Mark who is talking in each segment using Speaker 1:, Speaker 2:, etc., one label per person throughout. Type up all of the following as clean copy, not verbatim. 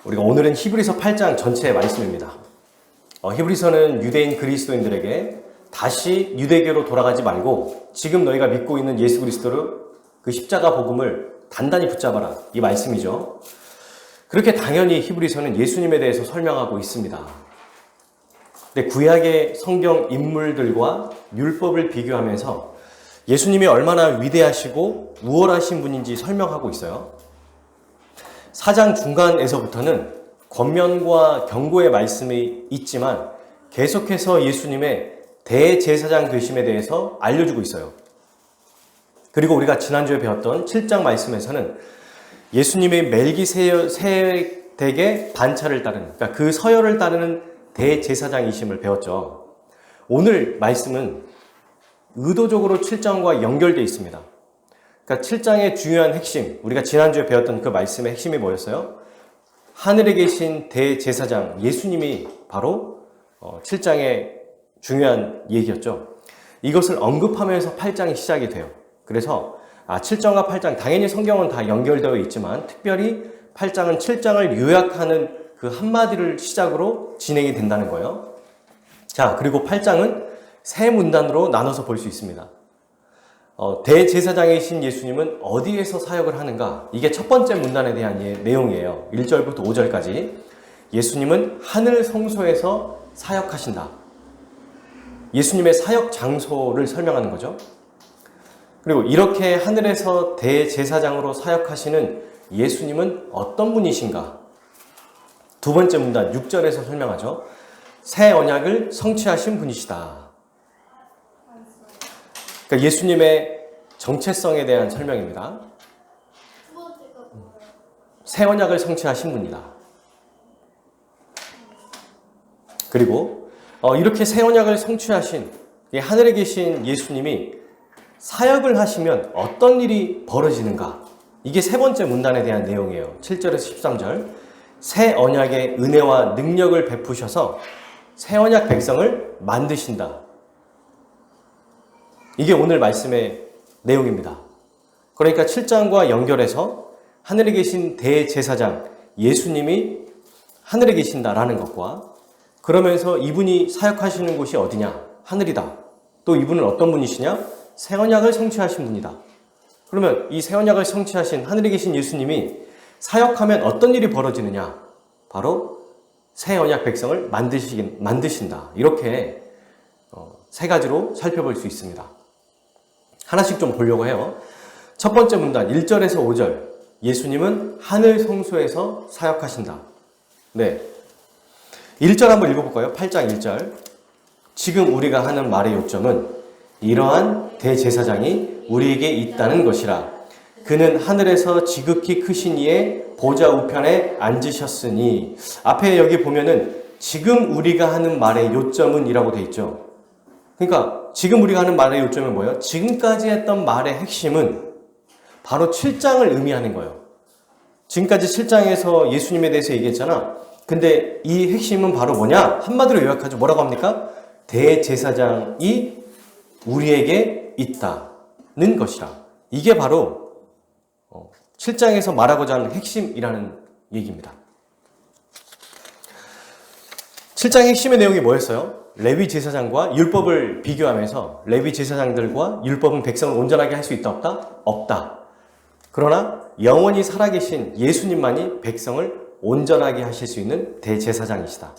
Speaker 1: 우리가 오늘은 히브리서 8장 전체의 말씀입니다. 히브리서는 유대인 그리스도인들에게 다시 유대교로 돌아가지 말고 지금 너희가 믿고 있는 예수 그리스도를 그 십자가 복음을 단단히 붙잡아라, 이 말씀이죠. 그렇게 당연히 히브리서는 예수님에 대해서 설명하고 있습니다. 근데 구약의 성경 인물들과 율법을 비교하면서 예수님이 얼마나 위대하시고 우월하신 분인지 설명하고 있어요. 4장 중간에서부터는 권면과 경고의 말씀이 있지만 계속해서 예수님의 대제사장 되심에 대해서 알려주고 있어요. 그리고 우리가 지난주에 배웠던 7장 말씀에서는 예수님의 멜기세덱의 반차를 따르는, 그러니까 그 서열을 따르는 대제사장이심을 배웠죠. 오늘 말씀은 의도적으로 7장과 연결되어 있습니다. 그러니까 7장의 중요한 핵심, 우리가 지난주에 배웠던 그 말씀의 핵심이 뭐였어요? 하늘에 계신 대제사장 예수님이 바로 7장의 중요한 얘기였죠. 이것을 언급하면서 8장이 시작이 돼요. 그래서 7장과 8장, 당연히 성경은 다 연결되어 있지만 특별히 8장은 7장을 요약하는 그 한마디를 시작으로 진행이 된다는 거예요. 자, 그리고 8장은 세 문단으로 나눠서 볼 수 있습니다. 대제사장이신 예수님은 어디에서 사역을 하는가? 이게 첫 번째 문단에 대한 내용이에요. 1절부터 5절까지. 예수님은 하늘 성소에서 사역하신다. 예수님의 사역 장소를 설명하는 거죠. 그리고 이렇게 하늘에서 대제사장으로 사역하시는 예수님은 어떤 분이신가? 두 번째 문단 6절에서 설명하죠. 새 언약을 성취하신 분이시다. 그러니까 예수님의 정체성에 대한 설명입니다. 새 언약을 성취하신 분이다. 그리고 이렇게 새 언약을 성취하신 하늘에 계신 예수님이 사역을 하시면 어떤 일이 벌어지는가? 이게 세 번째 문단에 대한 내용이에요. 7절에서 13절. 새 언약의 은혜와 능력을 베푸셔서 새 언약 백성을 만드신다. 이게 오늘 말씀의 내용입니다. 그러니까 7장과 연결해서 하늘에 계신 대제사장 예수님이 하늘에 계신다라는 것과 그러면서 이분이 사역하시는 곳이 어디냐? 하늘이다. 또 이분은 어떤 분이시냐? 새 언약을 성취하신 분이다. 그러면 이 새 언약을 성취하신 하늘에 계신 예수님이 사역하면 어떤 일이 벌어지느냐? 바로 새 언약 백성을 만드신다. 이렇게 세 가지로 살펴볼 수 있습니다. 하나씩 좀 보려고 해요. 첫 번째 문단 1절에서 5절. 예수님은 하늘 성소에서 사역하신다. 네. 1절 한번 읽어볼까요? 8장 1절. 지금 우리가 하는 말의 요점은 이러한 대제사장이 우리에게 있다는 것이라. 그는 하늘에서 지극히 크신 이의 보좌 우편에 앉으셨으니. 앞에 여기 보면은 지금 우리가 하는 말의 요점은 이라고 돼 있죠. 그러니까 지금 우리가 하는 말의 요점은 뭐예요? 지금까지 했던 말의 핵심은 바로 7장을 의미하는 거예요. 지금까지 7장에서 예수님에 대해서 얘기했잖아. 근데 이 핵심은 바로 뭐냐? 한마디로 요약하죠. 뭐라고 합니까? 대제사장이 우리에게 있다는 것이라. 이게 바로 7장에서 말하고자 하는 핵심이라는 얘기입니다. 7장의 핵심의 내용이 뭐였어요? 레위 제사장과 율법을 비교하면서 레위 제사장들과 율법은 백성을 온전하게 할 수 있다 없다? 없다. 그러나 영원히 살아계신 예수님만이 백성을 온전하게 하실 수 있는 대제사장이시다.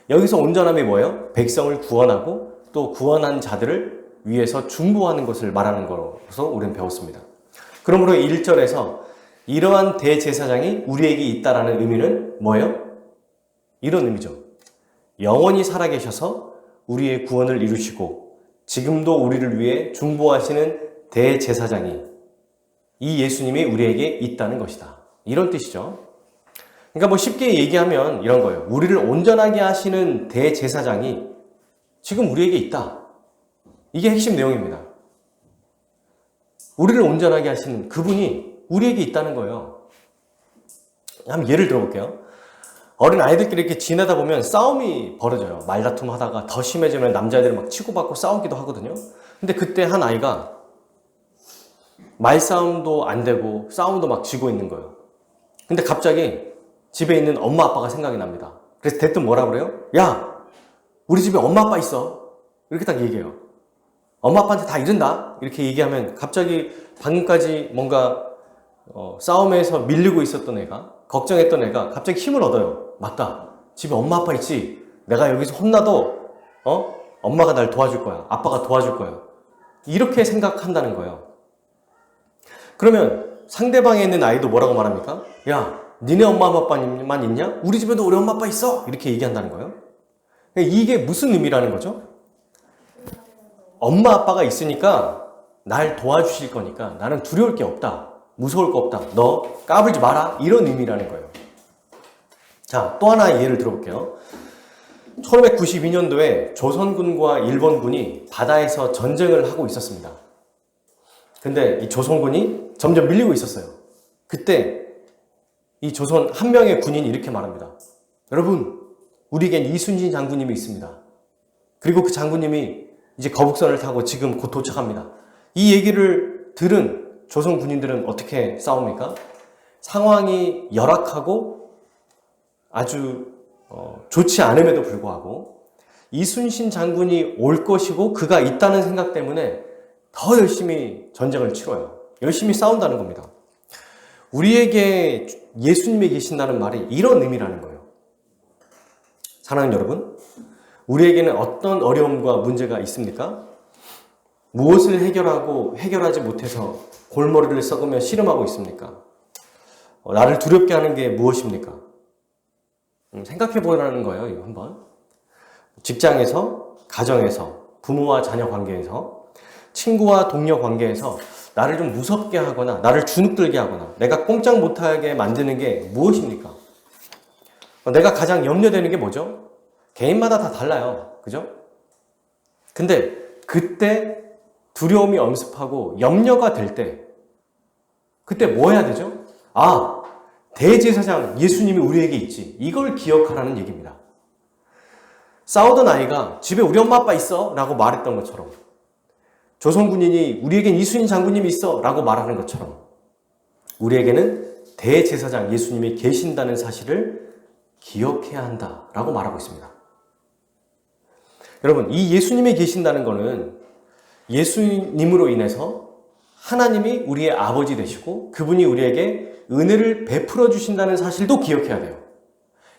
Speaker 1: 여기서 온전함이 뭐예요? 백성을 구원하고 또 구원한 자들을 위해서 중보하는 것을 말하는 거로서 우리는 배웠습니다. 그러므로 1절에서 이러한 대제사장이 우리에게 있다라는 의미는 뭐예요? 이런 의미죠. 영원히 살아계셔서 우리의 구원을 이루시고 지금도 우리를 위해 중보하시는 대제사장이 이 예수님이 우리에게 있다는 것이다. 이런 뜻이죠. 그러니까 뭐 쉽게 얘기하면 이런 거예요. 우리를 온전하게 하시는 대제사장이 지금 우리에게 있다. 이게 핵심 내용입니다. 우리를 온전하게 하시는 그분이 우리에게 있다는 거예요. 한번 예를 들어볼게요. 어린 아이들끼리 이렇게 지내다 보면 싸움이 벌어져요. 말다툼 하다가 더 심해지면 남자애들이 막 치고받고 싸우기도 하거든요. 근데 그때 한 아이가 말싸움도 안 되고 싸움도 막 지고 있는 거예요. 근데 갑자기 집에 있는 엄마 아빠가 생각이 납니다. 그래서 대뜸 뭐라 그래요? 야, 우리 집에 엄마 아빠 있어. 이렇게 딱 얘기해요. 엄마 아빠한테 다 이른다. 이렇게 얘기하면 갑자기 방금까지 뭔가 싸움에서 밀리고 있었던 애가, 걱정했던 애가 갑자기 힘을 얻어요. 맞다. 집에 엄마 아빠 있지. 내가 여기서 혼나도 엄마가 날 도와줄 거야. 아빠가 도와줄 거야. 이렇게 생각한다는 거예요. 그러면 상대방에 있는 아이도 뭐라고 말합니까? 야, 니네 엄마 아빠만 있냐? 우리 집에도 우리 엄마 아빠 있어. 이렇게 얘기한다는 거예요. 이게 무슨 의미라는 거죠? 엄마 아빠가 있으니까 날 도와주실 거니까 나는 두려울 게 없다. 무서울 거 없다. 너 까불지 마라. 이런 의미라는 거예요. 자, 또 하나 예를 들어볼게요. 1592년도에 조선군과 일본군이 바다에서 전쟁을 하고 있었습니다. 근데 이 조선군이 점점 밀리고 있었어요. 그때 이 조선 한 명의 군인이 이렇게 말합니다. 여러분, 우리에겐 이순신 장군님이 있습니다. 그리고 그 장군님이 이제 거북선을 타고 지금 곧 도착합니다. 이 얘기를 들은 조선 군인들은 어떻게 싸웁니까? 상황이 열악하고 아주 좋지 않음에도 불구하고 이순신 장군이 올 것이고 그가 있다는 생각 때문에 더 열심히 전쟁을 치러요. 열심히 싸운다는 겁니다. 우리에게 예수님이 계신다는 말이 이런 의미라는 거예요. 사랑하는 여러분, 우리에게는 어떤 어려움과 문제가 있습니까? 무엇을 해결하지 못해서 골머리를 썩으며 씨름하고 있습니까? 나를 두렵게 하는 게 무엇입니까? 생각해 보라는 거예요, 이거 한번. 직장에서, 가정에서, 부모와 자녀 관계에서, 친구와 동료 관계에서 나를 좀 무섭게 하거나, 나를 주눅들게 하거나, 내가 꼼짝 못하게 만드는 게 무엇입니까? 내가 가장 염려되는 게 뭐죠? 개인마다 다 달라요. 그죠? 근데 그때 두려움이 엄습하고 염려가 될 때, 그때 뭐 해야 되죠? 아, 대제사장 예수님이 우리에게 있지. 이걸 기억하라는 얘기입니다. 싸우던 아이가 집에 우리 엄마 아빠 있어 라고 말했던 것처럼, 조선군인이 우리에겐 이순신 장군님이 있어 라고 말하는 것처럼, 우리에게는 대제사장 예수님이 계신다는 사실을 기억해야 한다라고 말하고 있습니다. 여러분, 이 예수님이 계신다는 것은 예수님으로 인해서 하나님이 우리의 아버지 되시고 그분이 우리에게 은혜를 베풀어 주신다는 사실도 기억해야 돼요.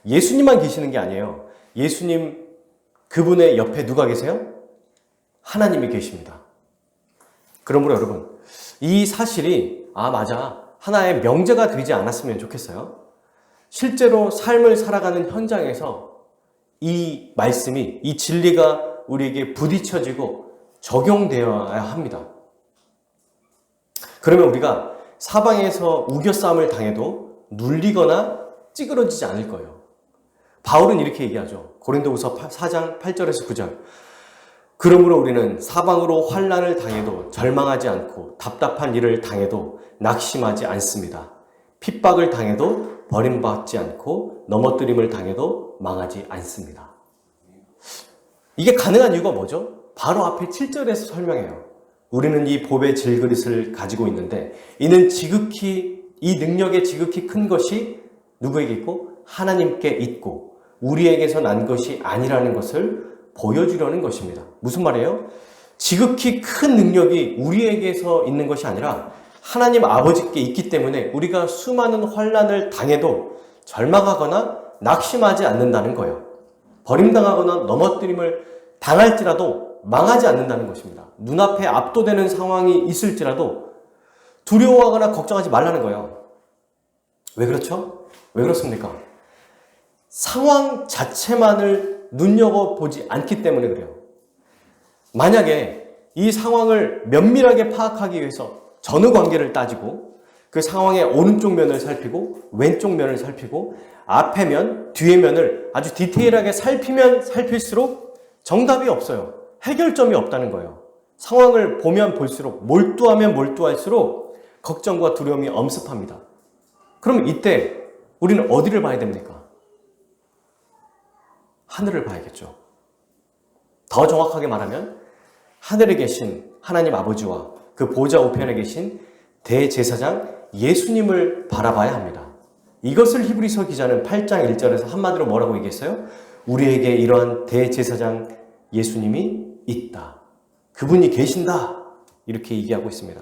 Speaker 1: 예수님만 계시는 게 아니에요. 예수님 그분의 옆에 누가 계세요? 하나님이 계십니다. 그러므로 여러분, 이 사실이 맞아, 하나의 명제가 되지 않았으면 좋겠어요. 실제로 삶을 살아가는 현장에서 이 말씀이, 이 진리가 우리에게 부딪혀지고 적용되어야 합니다. 그러면 우리가 사방에서 우겨싸움을 당해도 눌리거나 찌그러지지 않을 거예요. 바울은 이렇게 얘기하죠. 고린도후서 4장 8절에서 9절. 그러므로 우리는 사방으로 환난을 당해도 절망하지 않고 답답한 일을 당해도 낙심하지 않습니다. 핍박을 당해도 버림받지 않고 넘어뜨림을 당해도 망하지 않습니다. 이게 가능한 이유가 뭐죠? 바로 앞에 7절에서 설명해요. 우리는 이 복의 질그릇을 가지고 있는데 이는 이 능력의 지극히 큰 것이 누구에게 있고? 하나님께 있고 우리에게서 난 것이 아니라는 것을 보여주려는 것입니다. 무슨 말이에요? 지극히 큰 능력이 우리에게서 있는 것이 아니라 하나님 아버지께 있기 때문에 우리가 수많은 환난을 당해도 절망하거나 낙심하지 않는다는 거예요. 버림당하거나 넘어뜨림을 당할지라도 망하지 않는다는 것입니다. 눈앞에 압도되는 상황이 있을지라도 두려워하거나 걱정하지 말라는 거예요. 왜 그렇죠? 왜 그렇습니까? 상황 자체만을 눈여겨보지 않기 때문에 그래요. 만약에 이 상황을 면밀하게 파악하기 위해서 전후 관계를 따지고 그 상황의 오른쪽 면을 살피고 왼쪽 면을 살피고 앞에 면, 뒤에 면을 아주 디테일하게 살피면 살필수록 정답이 없어요. 해결점이 없다는 거예요. 상황을 보면 볼수록, 몰두하면 몰두할수록 걱정과 두려움이 엄습합니다. 그럼 이때 우리는 어디를 봐야 됩니까? 하늘을 봐야겠죠. 더 정확하게 말하면 하늘에 계신 하나님 아버지와 그 보좌 우편에 계신 대제사장 예수님을 바라봐야 합니다. 이것을 히브리서 기자는 8장 1절에서 한마디로 뭐라고 얘기했어요? 우리에게 이러한 대제사장 예수님이 있다. 그분이 계신다. 이렇게 얘기하고 있습니다.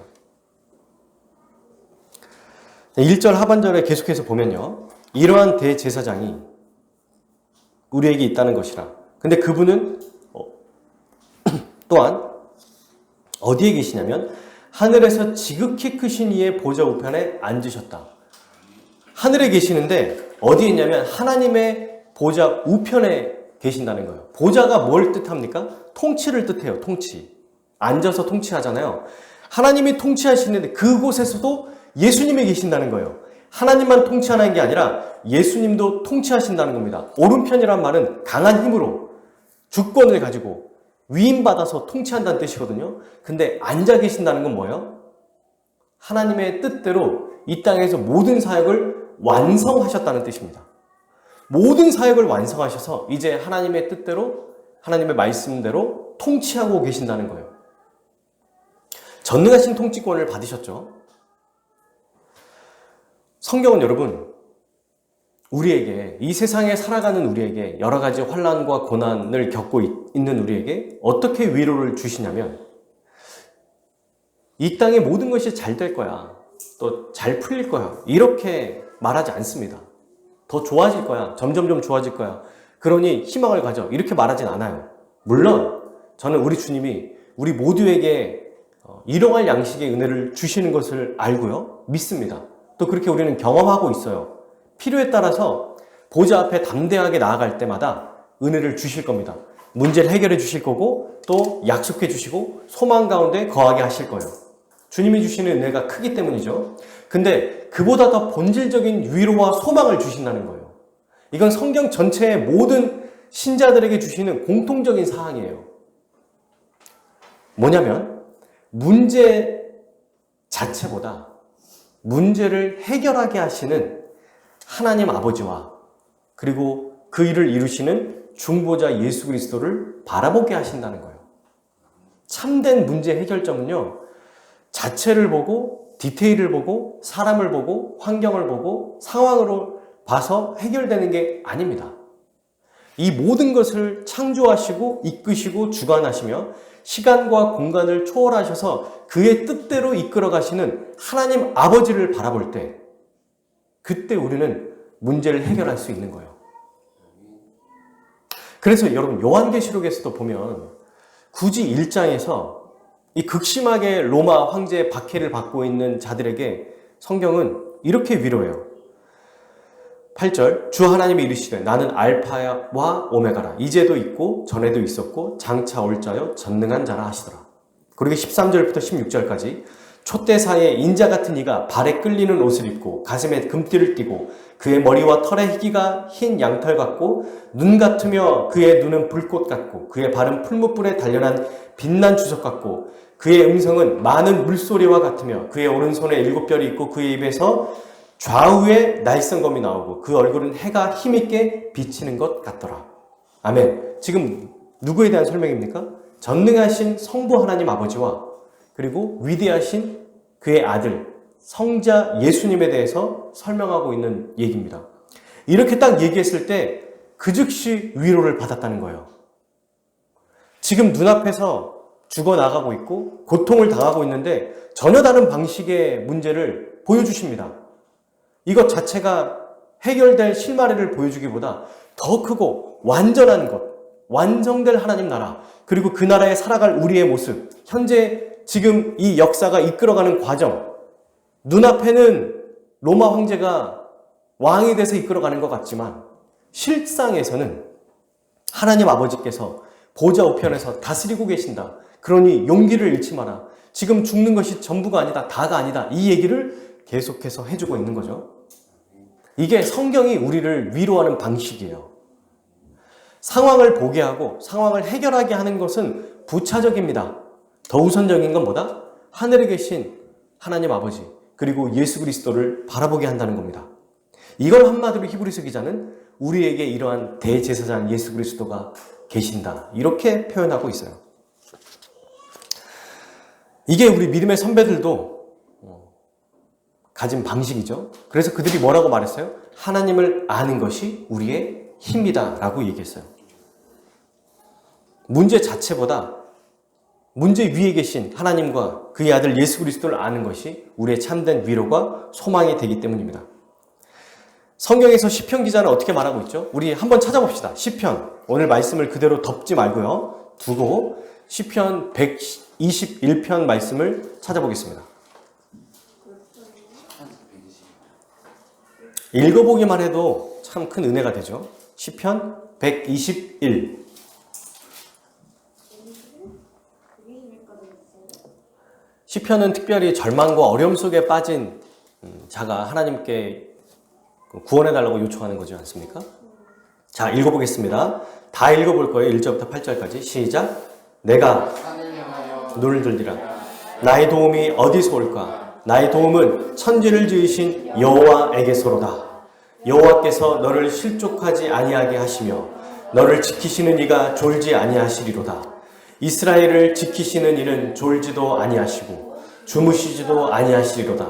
Speaker 1: 1절 하반절에 계속해서 보면요. 이러한 대제사장이 우리에게 있다는 것이라. 근데 그분은 또한 어디에 계시냐면 하늘에서 지극히 크신 이의 보좌 우편에 앉으셨다. 하늘에 계시는데 어디에 있냐면 하나님의 보좌 우편에 계신다는 거예요. 보좌가 뭘 뜻합니까? 통치를 뜻해요. 통치. 앉아서 통치하잖아요. 하나님이 통치하시는데 그곳에서도 예수님이 계신다는 거예요. 하나님만 통치하는 게 아니라 예수님도 통치하신다는 겁니다. 오른편이란 말은 강한 힘으로 주권을 가지고 위임받아서 통치한다는 뜻이거든요. 근데 앉아 계신다는 건 뭐예요? 하나님의 뜻대로 이 땅에서 모든 사역을 완성하셨다는 뜻입니다. 모든 사역을 완성하셔서 이제 하나님의 뜻대로 하나님의 말씀대로 통치하고 계신다는 거예요. 전능하신 통치권을 받으셨죠. 성경은 여러분 우리에게 이 세상에 살아가는 우리에게 여러 가지 환난과 고난을 겪고 있는 우리에게 어떻게 위로를 주시냐면 이 땅의 모든 것이 잘 될 거야. 또 잘 풀릴 거야. 이렇게 말하지 않습니다. 더 좋아질 거야. 점점점 좋아질 거야. 그러니 희망을 가져. 이렇게 말하진 않아요. 물론 저는 우리 주님이 우리 모두에게 일용할 양식의 은혜를 주시는 것을 알고요. 믿습니다. 또 그렇게 우리는 경험하고 있어요. 필요에 따라서 보좌 앞에 담대하게 나아갈 때마다 은혜를 주실 겁니다. 문제를 해결해 주실 거고 또 약속해 주시고 소망 가운데 거하게 하실 거예요. 주님이 주시는 은혜가 크기 때문이죠. 근데 그보다 더 본질적인 위로와 소망을 주신다는 거예요. 이건 성경 전체의 모든 신자들에게 주시는 공통적인 사항이에요. 뭐냐면 문제 자체보다 문제를 해결하게 하시는 하나님 아버지와 그리고 그 일을 이루시는 중보자 예수 그리스도를 바라보게 하신다는 거예요. 참된 문제 해결점은요, 자체를 보고 디테일을 보고 사람을 보고 환경을 보고 상황으로 봐서 해결되는 게 아닙니다. 이 모든 것을 창조하시고 이끄시고 주관하시며 시간과 공간을 초월하셔서 그의 뜻대로 이끌어 가시는 하나님 아버지를 바라볼 때 그때 우리는 문제를 해결할 수 있는 거예요. 그래서 여러분 요한계시록에서도 보면 굳이 1장에서 이 극심하게 로마 황제의 박해를 받고 있는 자들에게 성경은 이렇게 위로해요. 8절 주 하나님이 이르시되 나는 알파와 오메가라 이제도 있고 전에도 있었고 장차 올 자여 전능한 자라 하시더라. 그리고 13절부터 16절까지 촛대 사이에 인자 같은 이가 발에 끌리는 옷을 입고 가슴에 금띠를 띠고 그의 머리와 털의 희기가 흰 양털 같고 눈 같으며 그의 눈은 불꽃 같고 그의 발은 풀무불에 단련한 빛난 주석 같고 그의 음성은 많은 물소리와 같으며 그의 오른손에 7별이 있고 그의 입에서 좌우에 날성검이 나오고 그 얼굴은 해가 힘있게 비치는 것 같더라. 아멘. 지금 누구에 대한 설명입니까? 전능하신 성부 하나님 아버지와 그리고 위대하신 그의 아들 성자 예수님에 대해서 설명하고 있는 얘기입니다. 이렇게 딱 얘기했을 때 그 즉시 위로를 받았다는 거예요. 지금 눈앞에서 죽어나가고 있고 고통을 당하고 있는데 전혀 다른 방식의 문제를 보여주십니다. 이것 자체가 해결될 실마리를 보여주기보다 더 크고 완전한 것, 완성될 하나님 나라, 그리고 그 나라에 살아갈 우리의 모습, 현재 지금 이 역사가 이끌어가는 과정, 눈앞에는 로마 황제가 왕이 돼서 이끌어가는 것 같지만 실상에서는 하나님 아버지께서 보좌 우편에서 다스리고 계신다. 그러니 용기를 잃지 마라. 지금 죽는 것이 전부가 아니다. 다가 아니다. 이 얘기를 계속해서 해주고 있는 거죠. 이게 성경이 우리를 위로하는 방식이에요. 상황을 보게 하고 상황을 해결하게 하는 것은 부차적입니다. 더 우선적인 건 뭐다? 하늘에 계신 하나님 아버지 그리고 예수 그리스도를 바라보게 한다는 겁니다. 이걸 한마디로 히브리서 기자는 우리에게 이러한 대제사장 예수 그리스도가 계신다. 이렇게 표현하고 있어요. 이게 우리 믿음의 선배들도 가진 방식이죠. 그래서 그들이 뭐라고 말했어요? 하나님을 아는 것이 우리의 힘이다 라고 얘기했어요. 문제 자체보다 문제 위에 계신 하나님과 그의 아들 예수 그리스도를 아는 것이 우리의 참된 위로가 소망이 되기 때문입니다. 성경에서 시편 기자는 어떻게 말하고 있죠? 우리 한번 찾아봅시다. 시편, 오늘 말씀을 그대로 덮지 말고요. 두고 시편 121편 말씀을 찾아보겠습니다. 읽어보기만 해도 참 큰 은혜가 되죠. 시편 121. 시편은 특별히 절망과 어려움 속에 빠진 자가 하나님께 구원해달라고 요청하는 거지 않습니까? 자, 읽어보겠습니다. 다 읽어볼 거예요. 1절부터 8절까지. 시작. 내가 눈을 들리라. 나의 도움이 어디서 올까? 나의 도움은 천지를 지으신 여호와에게서로다. 여호와께서 너를 실족하지 아니하게 하시며 너를 지키시는 이가 졸지 아니하시리로다. 이스라엘을 지키시는 이는 졸지도 아니하시고 주무시지도 아니하시리로다.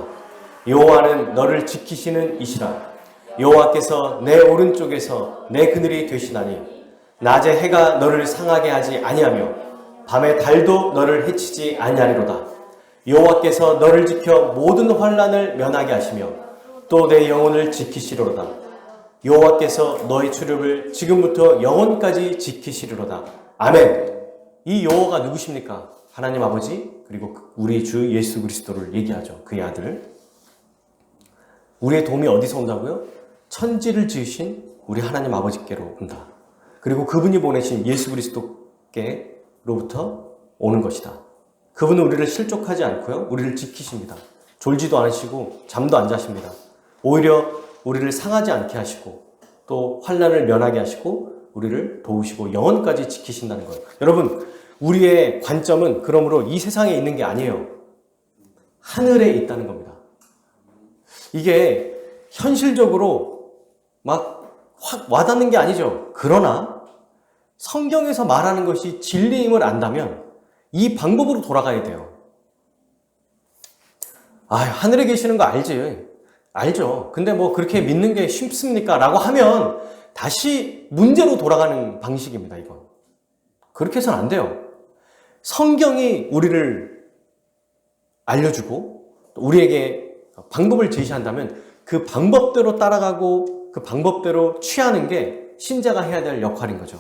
Speaker 1: 여호와는 너를 지키시는 이시라. 여호와께서 내 오른쪽에서 내 그늘이 되시나니 낮에 해가 너를 상하게 하지 아니하며 밤에 달도 너를 해치지 아니하리로다. 여호와께서 너를 지켜 모든 환난을 면하게 하시며 또 내 영혼을 지키시리로다. 여호와께서 너의 출입을 지금부터 영원까지 지키시리로다. 아멘. 이 여호와가 누구십니까? 하나님 아버지 그리고 우리 주 예수 그리스도를 얘기하죠. 그의 아들. 우리의 도움이 어디서 온다고요? 천지를 지으신 우리 하나님 아버지께로 온다. 그리고 그분이 보내신 예수 그리스도께로부터 오는 것이다. 그분은 우리를 실족하지 않고요. 우리를 지키십니다. 졸지도 않으시고 잠도 안 자십니다. 오히려 우리를 상하지 않게 하시고 또 환난을 면하게 하시고 우리를 도우시고 영원까지 지키신다는 거예요. 여러분, 우리의 관점은 그러므로 이 세상에 있는 게 아니에요. 하늘에 있다는 겁니다. 이게 현실적으로 막 확 와닿는 게 아니죠. 그러나 성경에서 말하는 것이 진리임을 안다면 이 방법으로 돌아가야 돼요. 하늘에 계시는 거 알지? 알죠. 근데 뭐 그렇게 믿는 게 쉽습니까? 라고 하면 다시 문제로 돌아가는 방식입니다, 이건. 그렇게 해서는 안 돼요. 성경이 우리를 알려주고 우리에게 방법을 제시한다면 그 방법대로 따라가고 그 방법대로 취하는 게 신자가 해야 될 역할인 거죠.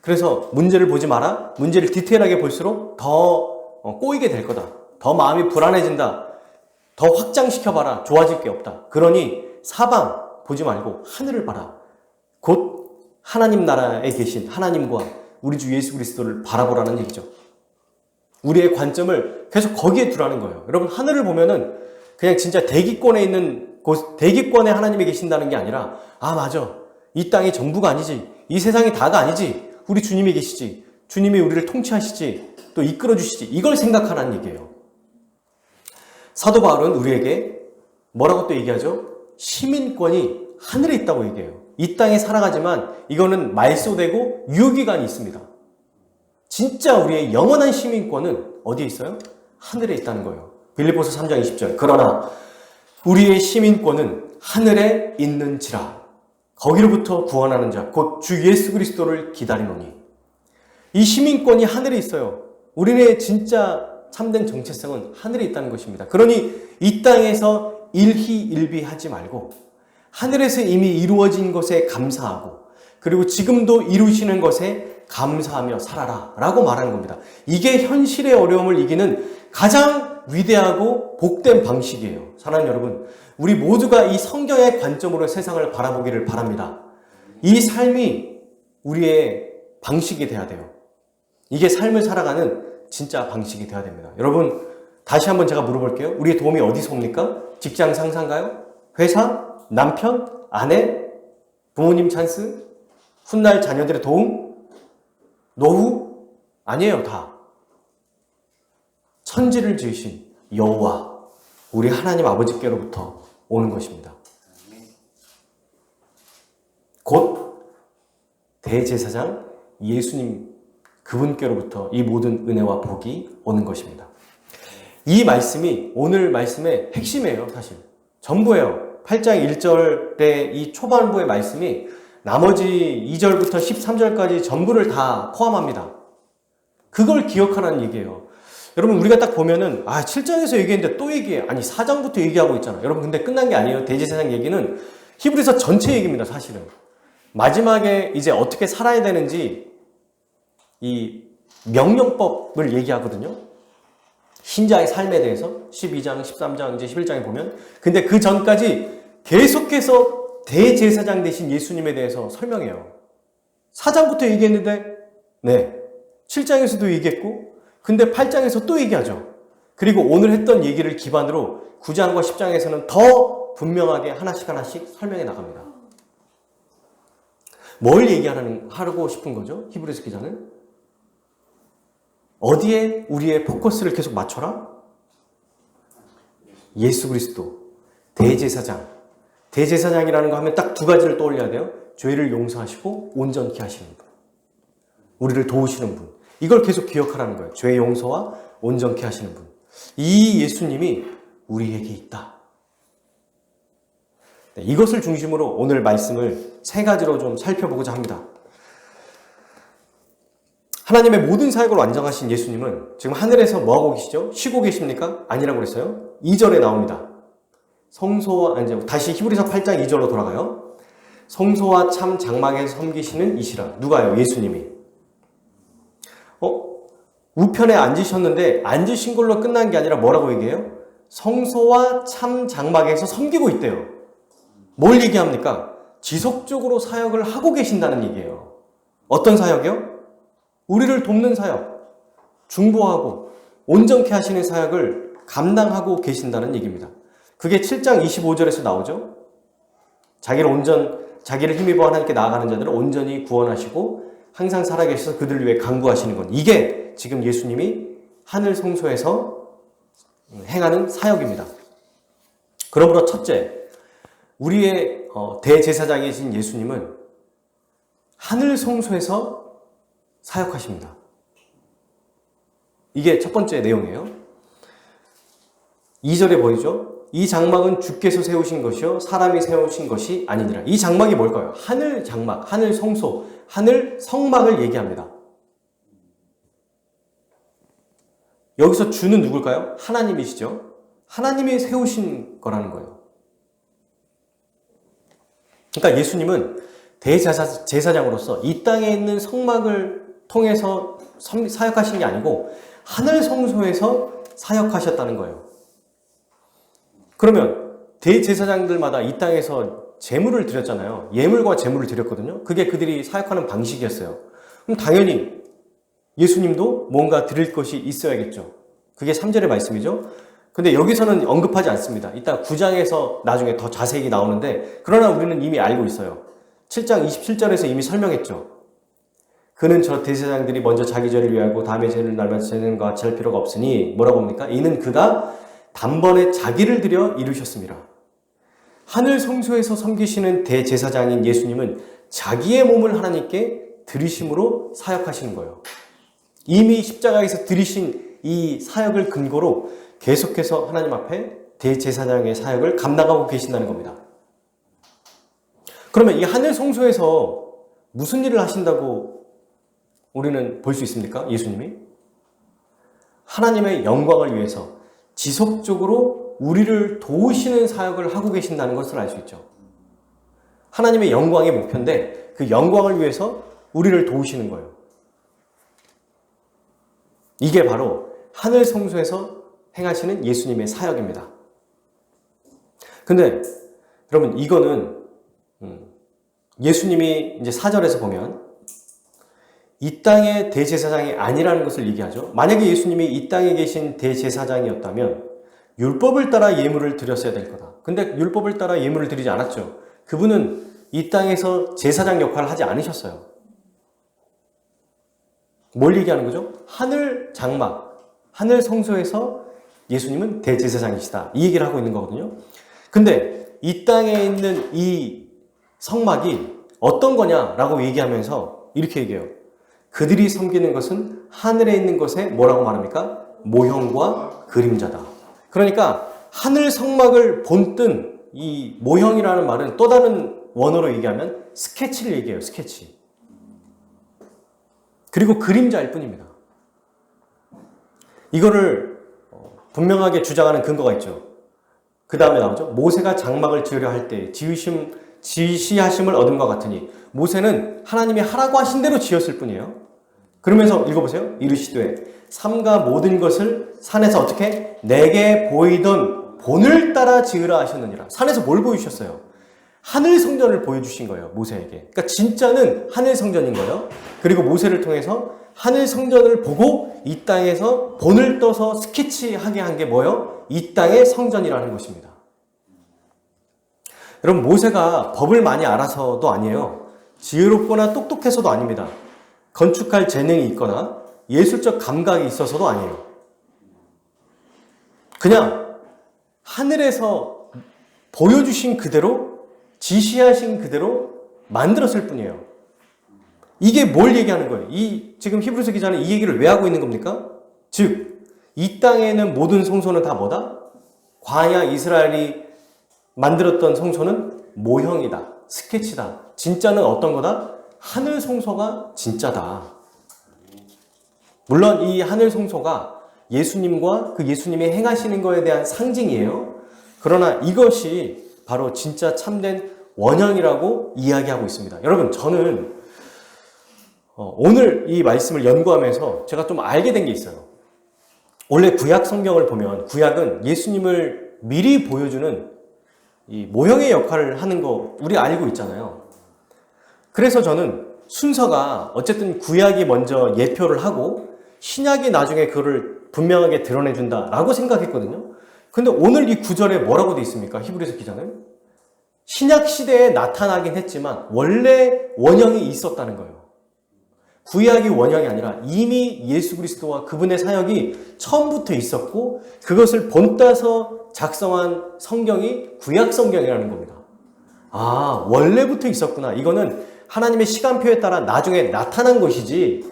Speaker 1: 그래서 문제를 보지 마라. 문제를 디테일하게 볼수록 더 꼬이게 될 거다. 더 마음이 불안해진다. 더 확장시켜봐라. 좋아질 게 없다. 그러니 사방 보지 말고 하늘을 봐라. 곧 하나님 나라에 계신 하나님과 우리 주 예수 그리스도를 바라보라는 얘기죠. 우리의 관점을 계속 거기에 두라는 거예요. 여러분, 하늘을 보면은 그냥 진짜 대기권에 있는 곳, 대기권에 하나님이 계신다는 게 아니라 맞아. 이 땅이 전부가 아니지. 이 세상이 다가 아니지. 우리 주님이 계시지. 주님이 우리를 통치하시지. 또 이끌어 주시지. 이걸 생각하라는 얘기예요. 사도 바울은 우리에게 뭐라고 또 얘기하죠? 시민권이 하늘에 있다고 얘기해요. 이 땅에 살아가지만 이거는 말소되고 유효기간이 있습니다. 진짜 우리의 영원한 시민권은 어디에 있어요? 하늘에 있다는 거예요. 빌립보서 3장 20절. 그러나 우리의 시민권은 하늘에 있는지라. 거기로부터 구원하는 자, 곧 주 예수 그리스도를 기다리노니. 이 시민권이 하늘에 있어요. 우리의 진짜 참된 정체성은 하늘에 있다는 것입니다. 그러니 이 땅에서 일희일비하지 말고 하늘에서 이미 이루어진 것에 감사하고 그리고 지금도 이루시는 것에 감사하며 살아라 라고 말하는 겁니다. 이게 현실의 어려움을 이기는 가장 위대하고 복된 방식이에요. 사랑하는 여러분, 우리 모두가 이 성경의 관점으로 세상을 바라보기를 바랍니다. 이 삶이 우리의 방식이 돼야 돼요. 이게 삶을 살아가는 진짜 방식이 돼야 됩니다. 여러분, 다시 한번 제가 물어볼게요. 우리의 도움이 어디서 옵니까? 직장 상사인가요? 회사? 남편? 아내? 부모님 찬스? 훗날 자녀들의 도움? 노후? 아니에요, 다. 천지를 지으신 여호와, 우리 하나님 아버지께로부터 오는 것입니다. 곧 대제사장 예수님 그분께로부터 이 모든 은혜와 복이 오는 것입니다. 이 말씀이 오늘 말씀의 핵심이에요, 사실. 전부예요. 8장 1절의 이 초반부의 말씀이 나머지 2절부터 13절까지 전부를 다 포함합니다. 그걸 기억하라는 얘기예요. 여러분, 우리가 딱 보면은 7장에서 얘기했는데 또 얘기해. 아니 4장부터 얘기하고 있잖아. 여러분, 근데 끝난 게 아니에요. 대제사장 얘기는 히브리서 전체 얘기입니다. 사실은 마지막에 이제 어떻게 살아야 되는지 이 명령법을 얘기하거든요. 신자의 삶에 대해서 12장, 13장, 이제 11장에 보면. 근데 그 전까지 계속해서 대제사장 되신 예수님에 대해서 설명해요. 4장부터 얘기했는데 7장에서도 얘기했고, 근데 8장에서 또 얘기하죠. 그리고 오늘 했던 얘기를 기반으로 9장과 10장에서는 더 분명하게 하나씩 설명해 나갑니다. 뭘 하고 싶은 거죠? 히브리서 기자는? 어디에 우리의 포커스를 계속 맞춰라? 예수 그리스도, 대제사장. 대제사장이라는 거 하면 딱 두 가지를 떠올려야 돼요. 죄를 용서하시고 온전케 하시는 분. 우리를 도우시는 분. 이걸 계속 기억하라는 거예요. 죄 용서와 온전케 하시는 분. 이 예수님이 우리에게 있다. 이것을 중심으로 오늘 말씀을 세 가지로 좀 살펴보고자 합니다. 하나님의 모든 사역을 완성하신 예수님은 지금 하늘에서 뭐하고 계시죠? 쉬고 계십니까? 아니라고 그랬어요. 2절에 나옵니다. 다시 히브리서 8장 2절로 돌아가요. 성소와 참 장막에서 섬기시는 이시라. 누가요? 예수님이. 우편에 앉으셨는데 앉으신 걸로 끝난 게 아니라 뭐라고 얘기해요? 성소와 참 장막에서 섬기고 있대요. 뭘 얘기합니까? 지속적으로 사역을 하고 계신다는 얘기예요. 어떤 사역이요? 우리를 돕는 사역, 중보하고 온전케 하시는 사역을 감당하고 계신다는 얘기입니다. 그게 7장 25절에서 나오죠. 자기를 힘입어 하나님께 나아가는 자들을 온전히 구원하시고 항상 살아계셔서 그들을 위해 간구하시는 것. 이게 지금 예수님이 하늘 성소에서 행하는 사역입니다. 그러므로 첫째, 우리의 대제사장이신 예수님은 하늘 성소에서 사역하십니다. 이게 첫 번째 내용이에요. 2절에 보이죠? 이 장막은 주께서 세우신 것이요 사람이 세우신 것이 아니니라. 이 장막이 뭘까요? 하늘 장막, 하늘 성소, 하늘 성막을 얘기합니다. 여기서 주는 누굴까요? 하나님이시죠. 하나님이 세우신 거라는 거예요. 그러니까 예수님은 대제사장으로서 이 땅에 있는 성막을 통해서 사역하신 게 아니고 하늘 성소에서 사역하셨다는 거예요. 그러면 대제사장들마다 이 땅에서 제물을 드렸잖아요. 예물과 제물을 드렸거든요. 그게 그들이 사역하는 방식이었어요. 그럼 당연히 예수님도 뭔가 드릴 것이 있어야겠죠. 그게 3절의 말씀이죠. 근데 여기서는 언급하지 않습니다. 이따 9장에서 나중에 더 자세히 나오는데, 그러나 우리는 이미 알고 있어요. 7장 27절에서 이미 설명했죠. 그는 저 대제사장들이 먼저 자기 죄를 위하고 다음에 죄를 날마다 죄는 것 같이 할 필요가 없으니 뭐라고 합니까? 이는 그가 단번에 자기를 들여 이루셨습니다. 하늘 성소에서 섬기시는 대제사장인 예수님은 자기의 몸을 하나님께 드리심으로 사역하시는 거예요. 이미 십자가에서 드리신 이 사역을 근거로 계속해서 하나님 앞에 대제사장의 사역을 감당하고 계신다는 겁니다. 그러면 이 하늘 성소에서 무슨 일을 하신다고 우리는 볼 수 있습니까? 예수님이 하나님의 영광을 위해서 지속적으로 우리를 도우시는 사역을 하고 계신다는 것을 알 수 있죠. 하나님의 영광의 목표인데 그 영광을 위해서 우리를 도우시는 거예요. 이게 바로 하늘 성소에서 행하시는 예수님의 사역입니다. 근데 여러분, 이거는 예수님이 이제 4절에서 보면 이 땅의 대제사장이 아니라는 것을 얘기하죠. 만약에 예수님이 이 땅에 계신 대제사장이었다면 율법을 따라 예물을 드렸어야 될 거다. 근데 율법을 따라 예물을 드리지 않았죠. 그분은 이 땅에서 제사장 역할을 하지 않으셨어요. 뭘 얘기하는 거죠? 하늘 장막, 하늘 성소에서 예수님은 대제사장이시다. 이 얘기를 하고 있는 거거든요. 근데 이 땅에 있는 이 성막이 어떤 거냐라고 얘기하면서 이렇게 얘기해요. 그들이 섬기는 것은 하늘에 있는 것에 뭐라고 말합니까? 모형과 그림자다. 그러니까 하늘 성막을 본뜬 이 모형이라는 말은 또 다른 원어로 얘기하면 스케치를 얘기해요. 스케치. 그리고 그림자일 뿐입니다. 이거를 분명하게 주장하는 근거가 있죠. 그 다음에 나오죠. 모세가 장막을 지으려 할 때 지시하심을 얻음과 같으니 모세는 하나님이 하라고 하신 대로 지었을 뿐이에요. 그러면서 읽어보세요. 이르시되 삼가 모든 것을 산에서 어떻게 내게 보이던 본을 따라 지으라 하셨느니라. 산에서 뭘 보여주셨어요? 하늘 성전을 보여주신 거예요. 모세에게. 그러니까 진짜는 하늘 성전인 거예요. 그리고 모세를 통해서 하늘 성전을 보고 이 땅에서 본을 떠서 스케치하게 한 게 뭐예요? 이 땅의 성전이라는 것입니다. 여러분, 모세가 법을 많이 알아서도 아니에요. 지혜롭거나 똑똑해서도 아닙니다. 건축할 재능이 있거나 예술적 감각이 있어서도 아니에요. 그냥 하늘에서 보여주신 그대로, 지시하신 그대로 만들었을 뿐이에요. 이게 뭘 얘기하는 거예요? 지금 히브리서 기자는 이 얘기를 왜 하고 있는 겁니까? 즉, 이 땅에는 모든 성소는 다 뭐다? 광야 이스라엘이 만들었던 성소는 모형이다. 스케치다. 진짜는 어떤 거다? 하늘 성소가 진짜다. 물론 이 하늘 성소가 예수님과 그 예수님이 행하시는 거에 대한 상징이에요. 그러나 이것이 바로 진짜 참된 원형이라고 이야기하고 있습니다. 여러분, 저는 오늘 이 말씀을 연구하면서 제가 좀 알게 된 게 있어요. 원래 구약 성경을 보면 구약은 예수님을 미리 보여주는 이 모형의 역할을 하는 거 우리 알고 있잖아요. 그래서 저는 순서가 어쨌든 구약이 먼저 예표를 하고 신약이 나중에 그거를 분명하게 드러내준다라고 생각했거든요. 근데 오늘 이 구절에 뭐라고 돼 있습니까? 히브리서 기자는 신약 시대에 나타나긴 했지만 원래 원형이 있었다는 거예요. 구약이 원형이 아니라 이미 예수 그리스도와 그분의 사역이 처음부터 있었고 그것을 본따서 작성한 성경이 구약 성경이라는 겁니다. 아, 원래부터 있었구나. 이거는 하나님의 시간표에 따라 나중에 나타난 것이지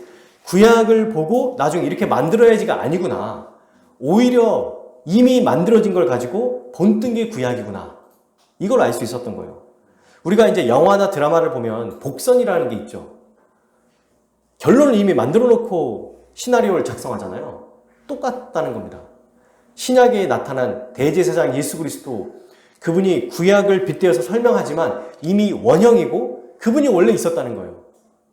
Speaker 1: 구약을 보고 나중에 이렇게 만들어야지가 아니구나. 오히려 이미 만들어진 걸 가지고 본뜬 게 구약이구나. 이걸 알 수 있었던 거예요. 우리가 이제 영화나 드라마를 보면 복선이라는 게 있죠. 결론을 이미 만들어 놓고 시나리오를 작성하잖아요. 똑같다는 겁니다. 신약에 나타난 대제사장 예수 그리스도, 그분이 구약을 빗대어서 설명하지만 이미 원형이고 그분이 원래 있었다는 거예요.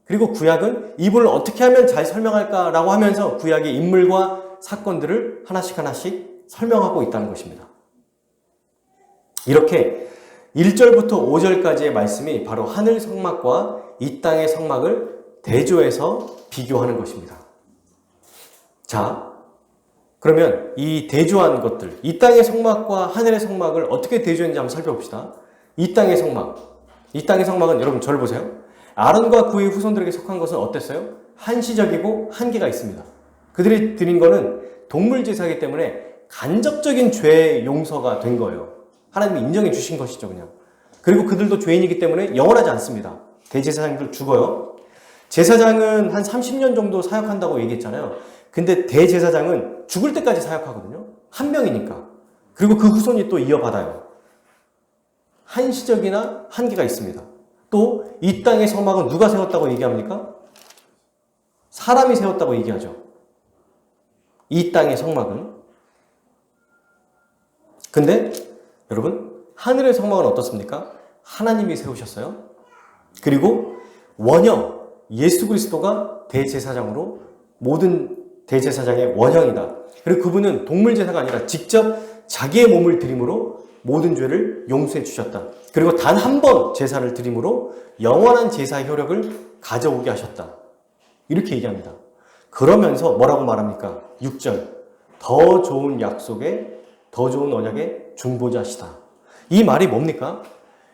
Speaker 1: 그리고 구약은 이분을 어떻게 하면 잘 설명할까라고 하면서 구약의 인물과 사건들을 하나씩 설명하고 있다는 것입니다. 이렇게 1절부터 5절까지의 말씀이 바로 하늘 성막과 이 땅의 성막을 대조해서 비교하는 것입니다. 자, 그러면 이 대조한 것들, 이 땅의 성막과 하늘의 성막을 어떻게 대조했는지 한번 살펴봅시다. 이 땅의 성막은 여러분 저를 보세요. 아론과 그의 후손들에게 속한 것은 어땠어요? 한시적이고 한계가 있습니다. 그들이 드린 거는 동물 제사이기 때문에 간접적인 죄 용서가 된 거예요. 하나님이 인정해 주신 것이죠, 그냥. 그리고 그들도 죄인이기 때문에 영원하지 않습니다. 대제사장들 죽어요. 제사장은 한 30년 정도 사역한다고 얘기했잖아요. 근데 대제사장은 죽을 때까지 사역하거든요. 한 명이니까. 그리고 그 후손이 또 이어받아요. 한시적이나 한계가 있습니다. 또 이 땅의 성막은 누가 세웠다고 얘기합니까? 사람이 세웠다고 얘기하죠. 이 땅의 성막은. 근데 여러분, 하늘의 성막은 어떻습니까? 하나님이 세우셨어요. 그리고 원형, 예수 그리스도가 대제사장으로 모든 대제사장의 원형이다. 그리고 그분은 동물 제사가 아니라 직접 자기의 몸을 드림으로 모든 죄를 용서해 주셨다. 그리고 단 한 번 제사를 드림으로 영원한 제사의 효력을 가져오게 하셨다. 이렇게 얘기합니다. 그러면서 뭐라고 말합니까? 6절. 더 좋은 약속에, 더 좋은 언약의 중보자시다. 이 말이 뭡니까?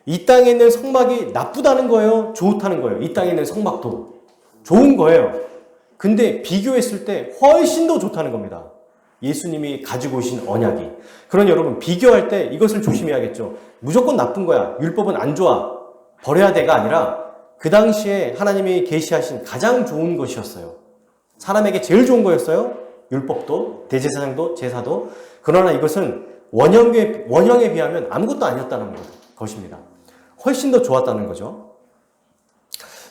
Speaker 1: 이 땅에 있는 성막이 나쁘다는 거예요? 좋다는 거예요? 이 땅에 있는 성막도 좋은 거예요. 근데 비교했을 때 훨씬 더 좋다는 겁니다. 예수님이 가지고 오신 언약이. 그러니 여러분, 비교할 때 이것을 조심해야겠죠. 무조건 나쁜 거야. 율법은 안 좋아. 버려야 돼가 아니라 그 당시에 하나님이 계시하신 가장 좋은 것이었어요. 사람에게 제일 좋은 거였어요. 율법도, 대제사장도, 제사도. 그러나 이것은 원형에 비하면 아무것도 아니었다는 것입니다. 훨씬 더 좋았다는 거죠.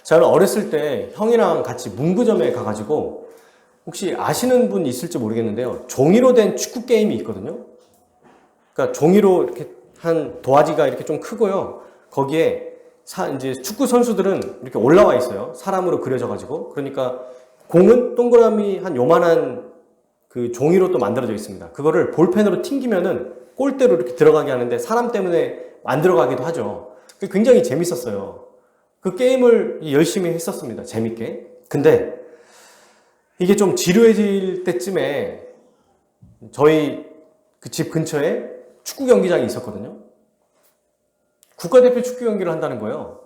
Speaker 1: 저는 어렸을 때 형이랑 같이 문구점에 가가지고 혹시 아시는 분 있을지 모르겠는데요. 종이로 된 축구 게임이 있거든요. 그러니까 종이로 이렇게 한 도화지가 이렇게 좀 크고요. 거기에 이제 축구 선수들은 이렇게 올라와 있어요. 사람으로 그려져가지고. 그러니까 공은 동그라미 한 요만한 그 종이로 또 만들어져 있습니다. 그거를 볼펜으로 튕기면은 골대로 이렇게 들어가게 하는데 사람 때문에 안 들어가기도 하죠. 굉장히 재밌었어요. 그 게임을 열심히 했었습니다. 재밌게. 근데 이게 좀 지루해질 때쯤에 저희 그 집 근처에 축구 경기장이 있었거든요. 국가대표 축구 경기를 한다는 거예요.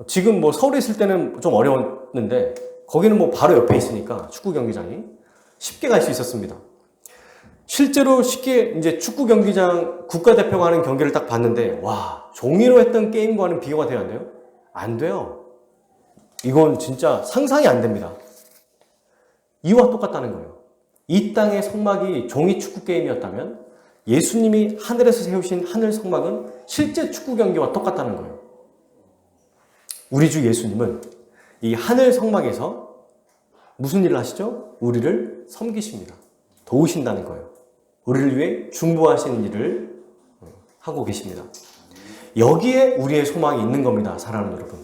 Speaker 1: 지금 뭐 서울에 있을 때는 좀 어려웠는데 거기는 뭐 바로 옆에 있으니까 축구 경기장이 쉽게 갈 수 있었습니다. 실제로 쉽게 이제 축구 경기장 국가대표가 하는 경기를 딱 봤는데 와, 종이로 했던 게임과는 비교가 돼야 돼요? 안 돼요. 이건 진짜 상상이 안 됩니다. 이와 똑같다는 거예요. 이 땅의 성막이 종이 축구 게임이었다면 예수님이 하늘에서 세우신 하늘 성막은 실제 축구 경기와 똑같다는 거예요. 우리 주 예수님은 이 하늘 성막에서 무슨 일을 하시죠? 우리를 섬기십니다. 도우신다는 거예요. 우리를 위해 중보하시는 일을 하고 계십니다. 여기에 우리의 소망이 있는 겁니다. 사랑하는 여러분.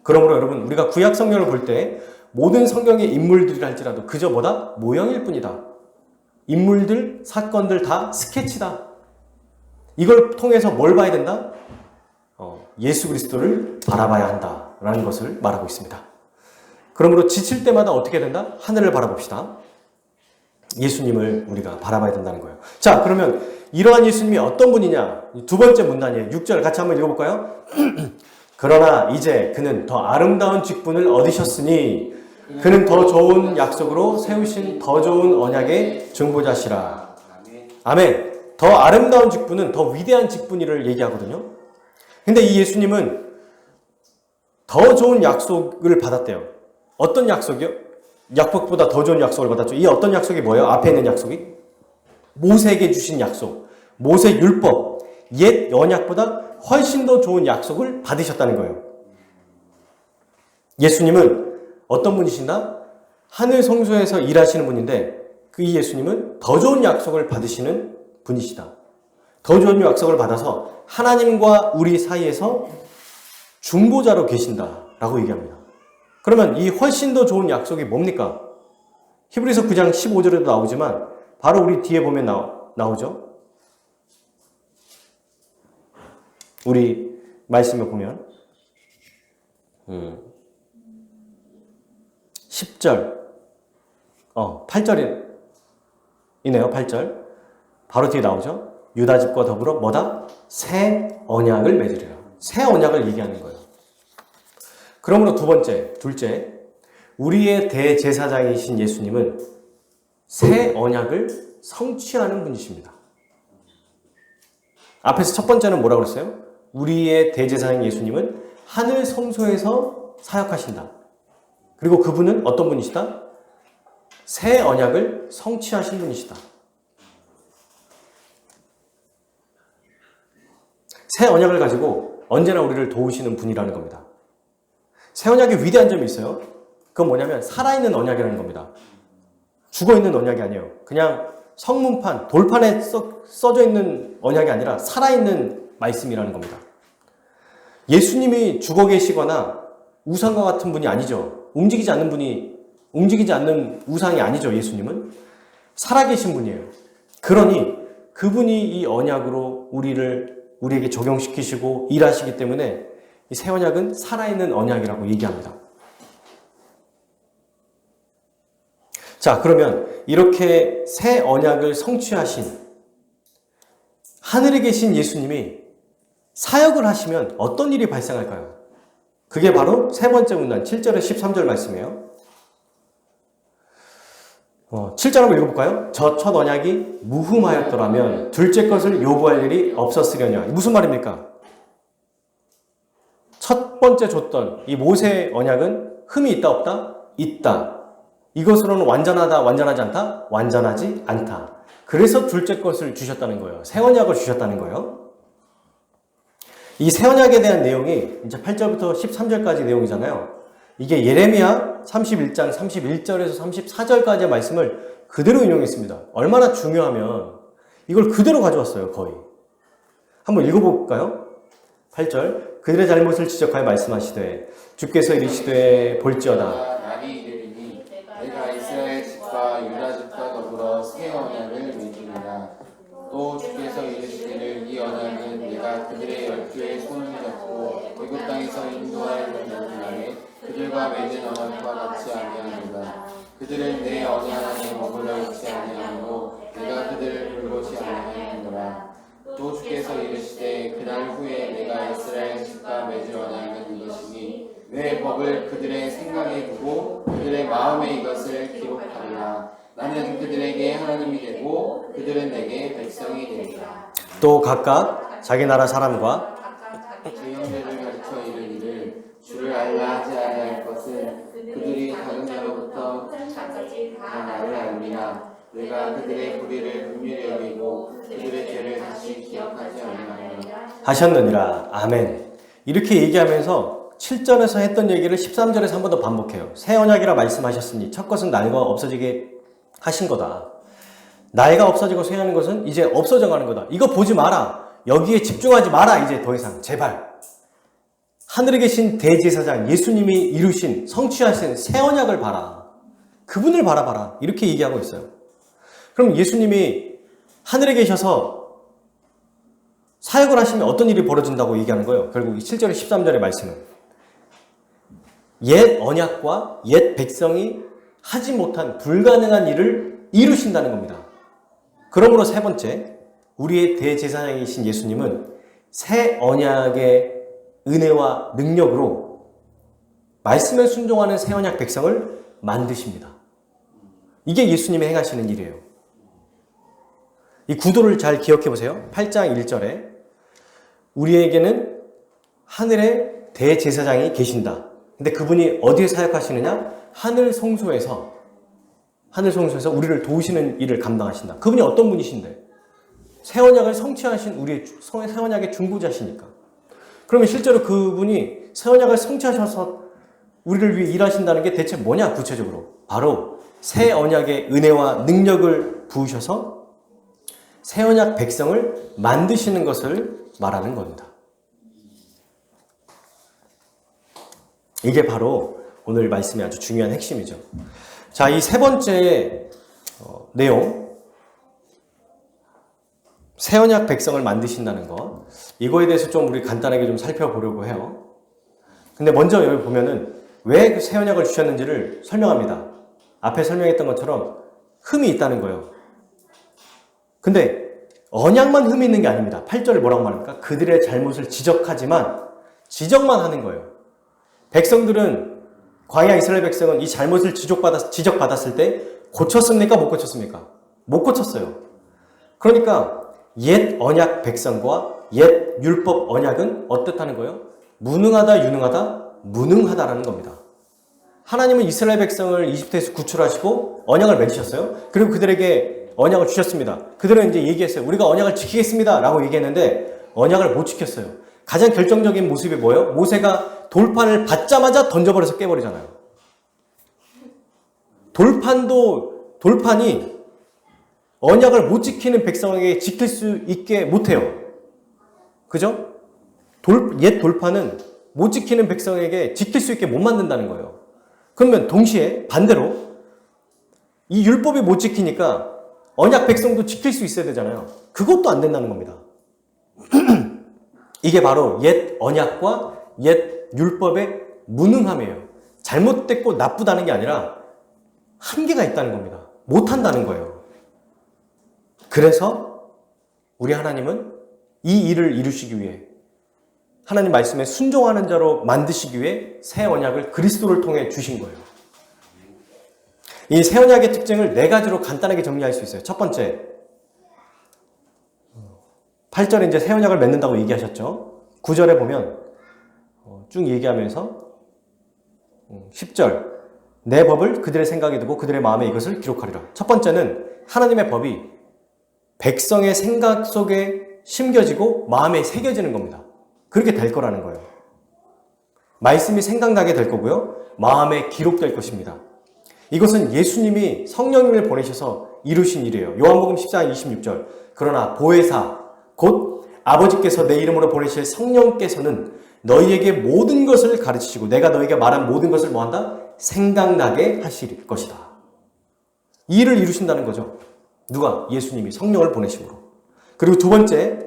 Speaker 1: 그러므로 여러분, 우리가 구약 성경을 볼 때 모든 성경의 인물들이라 할지라도 그저 뭐다? 모형일 뿐이다. 인물들, 사건들 다 스케치다. 이걸 통해서 뭘 봐야 된다? 예수 그리스도를 바라봐야 한다라는 것을 말하고 있습니다. 그러므로 지칠 때마다 어떻게 된다? 하늘을 바라봅시다. 예수님을 우리가 바라봐야 된다는 거예요. 자, 그러면 이러한 예수님이 어떤 분이냐? 두 번째 문단이에요. 6절 같이 한번 읽어볼까요? 그러나 이제 그는 더 아름다운 직분을 얻으셨으니 그는 더 좋은 약속으로 세우신 더 좋은 언약의 증보자시라. 아멘. 더 아름다운 직분은 더 위대한 직분이를 얘기하거든요. 근데 이 예수님은 더 좋은 약속을 받았대요. 어떤 약속이요? 약속보다 더 좋은 약속을 받았죠. 이 어떤 약속이 뭐예요? 앞에 있는 약속이? 모세에게 주신 약속. 모세 율법. 옛 언약보다 훨씬 더 좋은 약속을 받으셨다는 거예요. 예수님은 어떤 분이신가? 하늘 성소에서 일하시는 분인데 그 예수님은 더 좋은 약속을 받으시는 분이시다. 더 좋은 약속을 받아서 하나님과 우리 사이에서 중보자로 계신다라고 얘기합니다. 그러면 이 훨씬 더 좋은 약속이 뭡니까? 히브리서 9장 15절에도 나오지만 바로 우리 뒤에 보면 나오죠. 우리 말씀을 보면 10절 8절이네요. 8절 바로 뒤에 나오죠. 유다 집과 더불어 뭐다? 새 언약을 맺으리라. 새 언약을 얘기하는 거예요. 그러므로 둘째, 우리의 대제사장이신 예수님은 새 언약을 성취하는 분이십니다. 앞에서 첫 번째는 뭐라고 그랬어요? 우리의 대제사장 예수님은 하늘 성소에서 사역하신다. 그리고 그분은 어떤 분이시다? 새 언약을 성취하신 분이시다. 새 언약을 가지고 언제나 우리를 도우시는 분이라는 겁니다. 새 언약의 위대한 점이 있어요. 그건 뭐냐면 살아있는 언약이라는 겁니다. 죽어있는 언약이 아니에요. 그냥 성문판, 돌판에 써져 있는 언약이 아니라 살아있는 말씀이라는 겁니다. 예수님이 죽어 계시거나 우상과 같은 분이 아니죠. 움직이지 않는 우상이 아니죠. 예수님은 살아계신 분이에요. 그러니 그분이 이 언약으로 우리에게 적용시키시고 일하시기 때문에 이 새 언약은 살아있는 언약이라고 얘기합니다. 자, 그러면 이렇게 새 언약을 성취하신 하늘에 계신 예수님이 사역을 하시면 어떤 일이 발생할까요? 그게 바로 세 번째 문단 7절에 13절 말씀이에요. 7절 한번 읽어볼까요? 저 첫 언약이 무흠하였더라면 둘째 것을 요구할 일이 없었으려냐. 무슨 말입니까? 첫 번째 줬던 이 모세 언약은 흠이 있다 없다? 있다. 이것으로는 완전하다 완전하지 않다? 완전하지 않다. 그래서 둘째 것을 주셨다는 거예요. 새 언약을 주셨다는 거예요. 이 새 언약에 대한 내용이 이제 8절부터 13절까지 내용이잖아요. 이게 예레미야 31장 31절에서 34절까지의 말씀을 그대로 인용했습니다. 얼마나 중요하면 이걸 그대로 가져왔어요, 거의. 한번 읽어볼까요? 8절. 그들의 잘못을 지적하여 말씀하시되 주께서 이르시되 볼지어다.
Speaker 2: 날이 이르리니 내가 이스라엘 집과 유다 집과 더불어 새 언약을 맺으리라. 또 주께서 이르시기를 이 언약은 내가 그들의 열조의 손을 잡고 애굽 땅에서 인도하여 낸 날에 그들과 맺은 언약과 같이 아니하리라. 그들은 내 언약 안에 머물러 있지 아니하므로 내가 그들을 돌보지 아니하였노라. 또 주께서 이르시되 그날 후에 내가 이스라엘 집과 맺을 언약은 이것이니 내 법을 그들의 생각에 두고 그들의 마음에 이것을 기록하리라. 나는 그들에게 하나님이 되고 그들은 내게 백성이 되리라.
Speaker 1: 또 각각 자기 나라 사람과
Speaker 2: 제 형제를 가르쳐 이르기를 주를 알라 하지 아니할 것은 그들이 다른 자로부터 다 나를 알미나 내가 그들의 불의를 긍휼히 여기고 그들의 죄를 다시 기억하지 아니하리라
Speaker 1: 하셨느니라. 아멘. 이렇게 얘기하면서 7절에서 했던 얘기를 13절에서 한 번 더 반복해요. 새 언약이라 말씀하셨으니 첫 것은 날과 없어지게 하신 거다. 나이가 없어지고 쇠하는 것은 이제 없어져 가는 거다. 이거 보지 마라. 여기에 집중하지 마라. 이제 더 이상. 제발. 하늘에 계신 대제사장 예수님이 이루신 성취하신 새 언약을 봐라. 그분을 바라봐라. 이렇게 얘기하고 있어요. 그럼 예수님이 하늘에 계셔서 사역을 하시면 어떤 일이 벌어진다고 얘기하는 거예요? 결국 7절에 13절의 말씀은 옛 언약과 옛 백성이 하지 못한 불가능한 일을 이루신다는 겁니다. 그러므로 세 번째, 우리의 대제사장이신 예수님은 새 언약의 은혜와 능력으로 말씀에 순종하는 새 언약 백성을 만드십니다. 이게 예수님이 행하시는 일이에요. 이 구도를 잘 기억해 보세요. 8장 1절에 우리에게는 하늘에 대제사장이 계신다. 근데 그분이 어디에 사역하시느냐? 하늘 성소에서 우리를 도우시는 일을 감당하신다. 그분이 어떤 분이신데? 새 언약을 성취하신 우리의 새 언약의 중보자시니까. 그러면 실제로 그분이 새 언약을 성취하셔서 우리를 위해 일하신다는 게 대체 뭐냐? 구체적으로 바로 새 언약의 은혜와 능력을 부으셔서 새 언약 백성을 만드시는 것을 말하는 겁니다. 이게 바로 오늘 말씀의 아주 중요한 핵심이죠. 자, 이 세 번째 내용, 새 언약 백성을 만드신다는 거, 이거에 대해서 좀 우리 간단하게 좀 살펴보려고 해요. 근데 먼저 여기 보면은 왜 새 언약을 주셨는지를 설명합니다. 앞에 설명했던 것처럼 흠이 있다는 거예요. 근데 언약만 흠이 있는 게 아닙니다. 8절에 뭐라고 말합니까? 그들의 잘못을 지적하지만 지적만 하는 거예요. 백성들은, 광야 이스라엘 백성은 이 잘못을 지적받았을 때 고쳤습니까? 못 고쳤습니까? 못 고쳤어요. 그러니까 옛 언약 백성과 옛 율법 언약은 어떻다는 거예요? 무능하다, 유능하다, 무능하다라는 겁니다. 하나님은 이스라엘 백성을 이집트에서 구출하시고 언약을 맺으셨어요. 그리고 그들에게 언약을 주셨습니다. 그들은 이제 얘기했어요. 우리가 언약을 지키겠습니다 라고 얘기했는데 언약을 못 지켰어요. 가장 결정적인 모습이 뭐예요? 모세가 돌판을 받자마자 던져버려서 깨버리잖아요. 돌판이 언약을 못 지키는 백성에게 지킬 수 있게 못해요. 그죠? 옛 돌판은 못 지키는 백성에게 지킬 수 있게 못 만든다는 거예요. 그러면 동시에 반대로 이 율법이 못 지키니까 언약 백성도 지킬 수 있어야 되잖아요. 그것도 안 된다는 겁니다. 이게 바로 옛 언약과 옛 율법의 무능함이에요. 잘못됐고 나쁘다는 게 아니라 한계가 있다는 겁니다. 못한다는 거예요. 그래서 우리 하나님은 이 일을 이루시기 위해, 하나님 말씀에 순종하는 자로 만드시기 위해 새 언약을 그리스도를 통해 주신 거예요. 이 새 언약의 특징을 네 가지로 간단하게 정리할 수 있어요. 첫 번째, 8절에 이제 새 언약을 맺는다고 얘기하셨죠. 9절에 보면 쭉 얘기하면서 10절, 내 법을 그들의 생각에 두고 그들의 마음에 이것을 기록하리라. 첫 번째는 하나님의 법이 백성의 생각 속에 심겨지고 마음에 새겨지는 겁니다. 그렇게 될 거라는 거예요. 말씀이 생각나게 될 거고요. 마음에 기록될 것입니다. 이것은 예수님이 성령님을 보내셔서 이루신 일이에요. 요한복음 14장 26절. 그러나 보혜사 곧 아버지께서 내 이름으로 보내실 성령께서는 너희에게 모든 것을 가르치시고 내가 너희에게 말한 모든 것을 뭐한다? 생각나게 하실 것이다. 이 일을 이루신다는 거죠. 누가? 예수님이 성령을 보내심으로. 그리고 두 번째,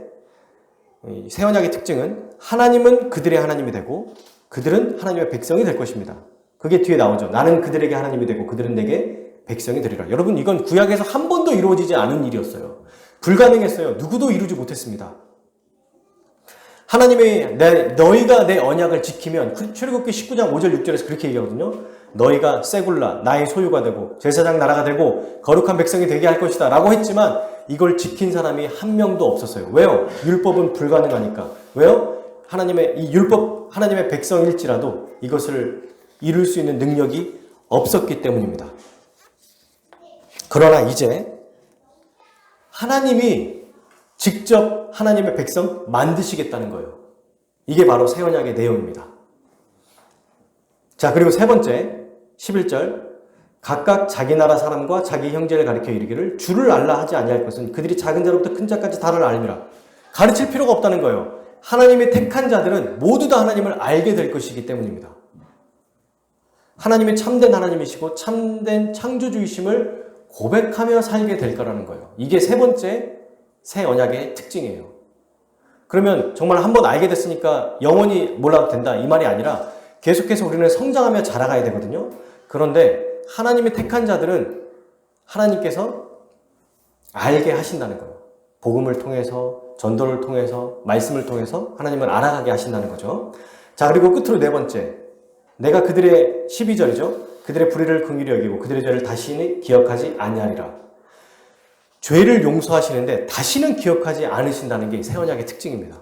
Speaker 1: 새 언약의 특징은 하나님은 그들의 하나님이 되고 그들은 하나님의 백성이 될 것입니다. 그게 뒤에 나오죠. 나는 그들에게 하나님이 되고 그들은 내게 백성이 되리라. 여러분, 이건 구약에서 한 번도 이루어지지 않은 일이었어요. 불가능했어요. 누구도 이루지 못했습니다. 하나님이 너희가 내 언약을 지키면, 출애굽기 19장 5절 6절에서 그렇게 얘기하거든요. 너희가 세굴라 나의 소유가 되고 제사장 나라가 되고 거룩한 백성이 되게 할 것이다 라고 했지만 이걸 지킨 사람이 한 명도 없었어요. 왜요? 율법은 불가능하니까. 왜요? 이 율법 하나님의 백성일지라도 이것을 이룰 수 있는 능력이 없었기 때문입니다. 그러나 이제 하나님이 직접 하나님의 백성 만드시겠다는 거예요. 이게 바로 새 언약의 내용입니다. 자, 그리고 세 번째 11절 각각 자기 나라 사람과 자기 형제를 가리켜 이르기를 주를 알라 하지 아니할 것은 그들이 작은 자로부터 큰 자까지 다를 알미라. 가르칠 필요가 없다는 거예요. 하나님의 택한 자들은 모두 다 하나님을 알게 될 것이기 때문입니다. 하나님이 참된 하나님이시고 참된 창조주이심을 고백하며 살게 될 거라는 거예요. 이게 세 번째 새 언약의 특징이에요. 그러면 정말 한번 알게 됐으니까 영원히 몰라도 된다 이 말이 아니라 계속해서 우리는 성장하며 자라가야 되거든요. 그런데 하나님이 택한 자들은 하나님께서 알게 하신다는 거예요. 복음을 통해서, 전도를 통해서, 말씀을 통해서 하나님을 알아가게 하신다는 거죠. 자, 그리고 끝으로 네 번째. 내가 그들의 12절이죠. 그들의 불의를 긍휼히 여기고 그들의 죄를 다시는 기억하지 아니하리라. 죄를 용서하시는데 다시는 기억하지 않으신다는 게 새 언약의 특징입니다.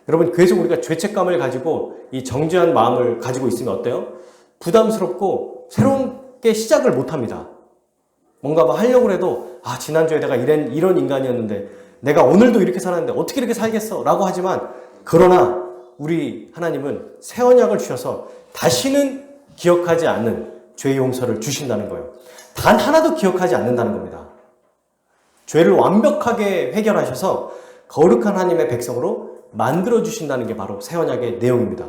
Speaker 1: 여러분, 계속 우리가 죄책감을 가지고 이 정죄한 마음을 가지고 있으면 어때요? 부담스럽고 새롭게 시작을 못합니다. 뭔가 뭐 하려고 해도 지난주에 내가 이런 인간이었는데 내가 오늘도 이렇게 살았는데 어떻게 이렇게 살겠어? 라고 하지만 그러나 우리 하나님은 새 언약을 주셔서 다시는 기억하지 않는 죄 용서를 주신다는 거예요. 단 하나도 기억하지 않는다는 겁니다. 죄를 완벽하게 해결하셔서 거룩한 하나님의 백성으로 만들어주신다는 게 바로 새 언약의 내용입니다.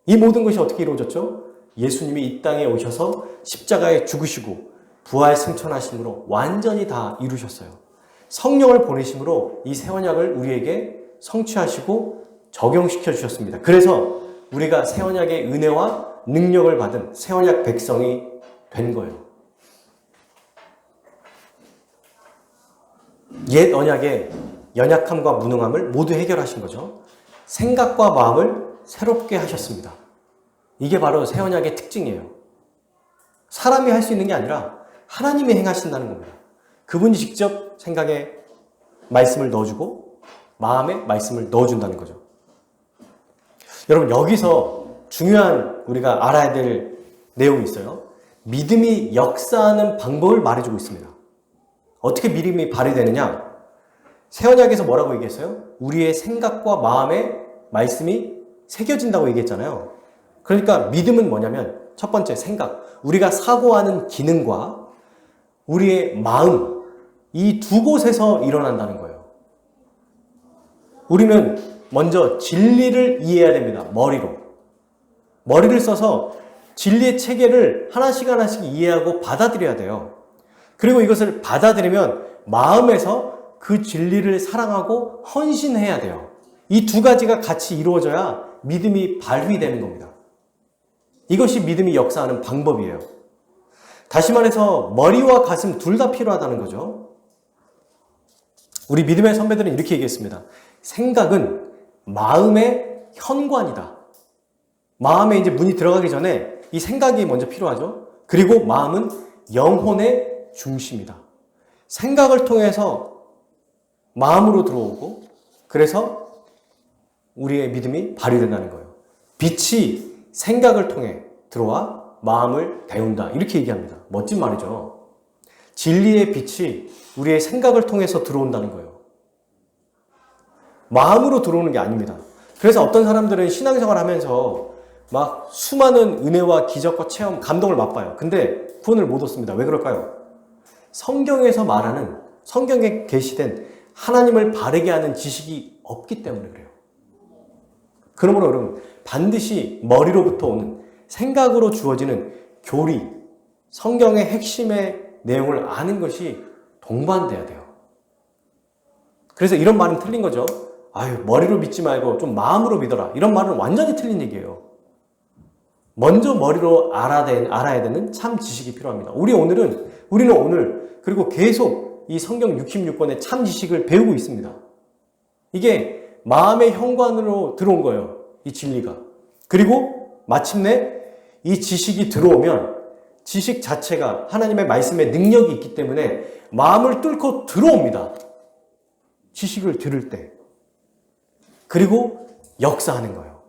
Speaker 1: 이 모든 것이 어떻게 이루어졌죠? 예수님이 이 땅에 오셔서 십자가에 죽으시고 부활 승천하심으로 완전히 다 이루셨어요. 성령을 보내심으로 이 새 언약을 우리에게 성취하시고 적용시켜 주셨습니다. 그래서 우리가 새 언약의 은혜와 능력을 받은 새 언약 백성이 된 거예요. 옛 언약의 연약함과 무능함을 모두 해결하신 거죠. 생각과 마음을 새롭게 하셨습니다. 이게 바로 새 언약의 특징이에요. 사람이 할 수 있는 게 아니라 하나님이 행하신다는 겁니다. 그분이 직접 생각에 말씀을 넣어주고 마음에 말씀을 넣어준다는 거죠. 여러분, 여기서 중요한 우리가 알아야 될 내용이 있어요. 믿음이 역사하는 방법을 말해주고 있습니다. 어떻게 믿음이 발휘되느냐? 새 언약에서 뭐라고 얘기했어요? 우리의 생각과 마음에 말씀이 새겨진다고 얘기했잖아요. 그러니까 믿음은 뭐냐면 첫 번째 생각, 우리가 사고하는 기능과 우리의 마음, 이 두 곳에서 일어난다는 거예요. 우리는 먼저 진리를 이해해야 됩니다. 머리를 써서 진리의 체계를 하나씩 하나씩 이해하고 받아들여야 돼요. 그리고 이것을 받아들이면 마음에서 그 진리를 사랑하고 헌신해야 돼요. 이 두 가지가 같이 이루어져야 믿음이 발휘되는 겁니다. 이것이 믿음이 역사하는 방법이에요. 다시 말해서 머리와 가슴 둘 다 필요하다는 거죠. 우리 믿음의 선배들은 이렇게 얘기했습니다. 생각은 마음의 현관이다. 마음에 이제 문이 들어가기 전에 이 생각이 먼저 필요하죠. 그리고 마음은 영혼의 중심이다. 생각을 통해서 마음으로 들어오고 그래서 우리의 믿음이 발휘된다는 거예요. 빛이 생각을 통해 들어와 마음을 데운다. 이렇게 얘기합니다. 멋진 말이죠. 진리의 빛이 우리의 생각을 통해서 들어온다는 거예요. 마음으로 들어오는 게 아닙니다. 그래서 어떤 사람들은 신앙생활 하면서 막 수많은 은혜와 기적과 체험, 감동을 맛봐요. 근데 구원을 못 얻습니다. 왜 그럴까요? 성경에서 말하는, 성경에 계시된 하나님을 바르게 하는 지식이 없기 때문에 그래요. 그러므로 여러분, 반드시 머리로부터 오는 생각으로 주어지는 교리, 성경의 핵심의 내용을 아는 것이 동반돼야 돼요. 그래서 이런 말은 틀린 거죠. 아유, 머리로 믿지 말고 좀 마음으로 믿어라. 이런 말은 완전히 틀린 얘기예요. 먼저 머리로 알아야 되는 참 지식이 필요합니다. 우리는 오늘 그리고 계속 이 성경 66권의 참 지식을 배우고 있습니다. 이게 마음의 현관으로 들어온 거예요. 이 진리가. 그리고 마침내 이 지식이 들어오면 지식 자체가 하나님의 말씀에 능력이 있기 때문에 마음을 뚫고 들어옵니다. 지식을 들을 때. 그리고 역사하는 거예요.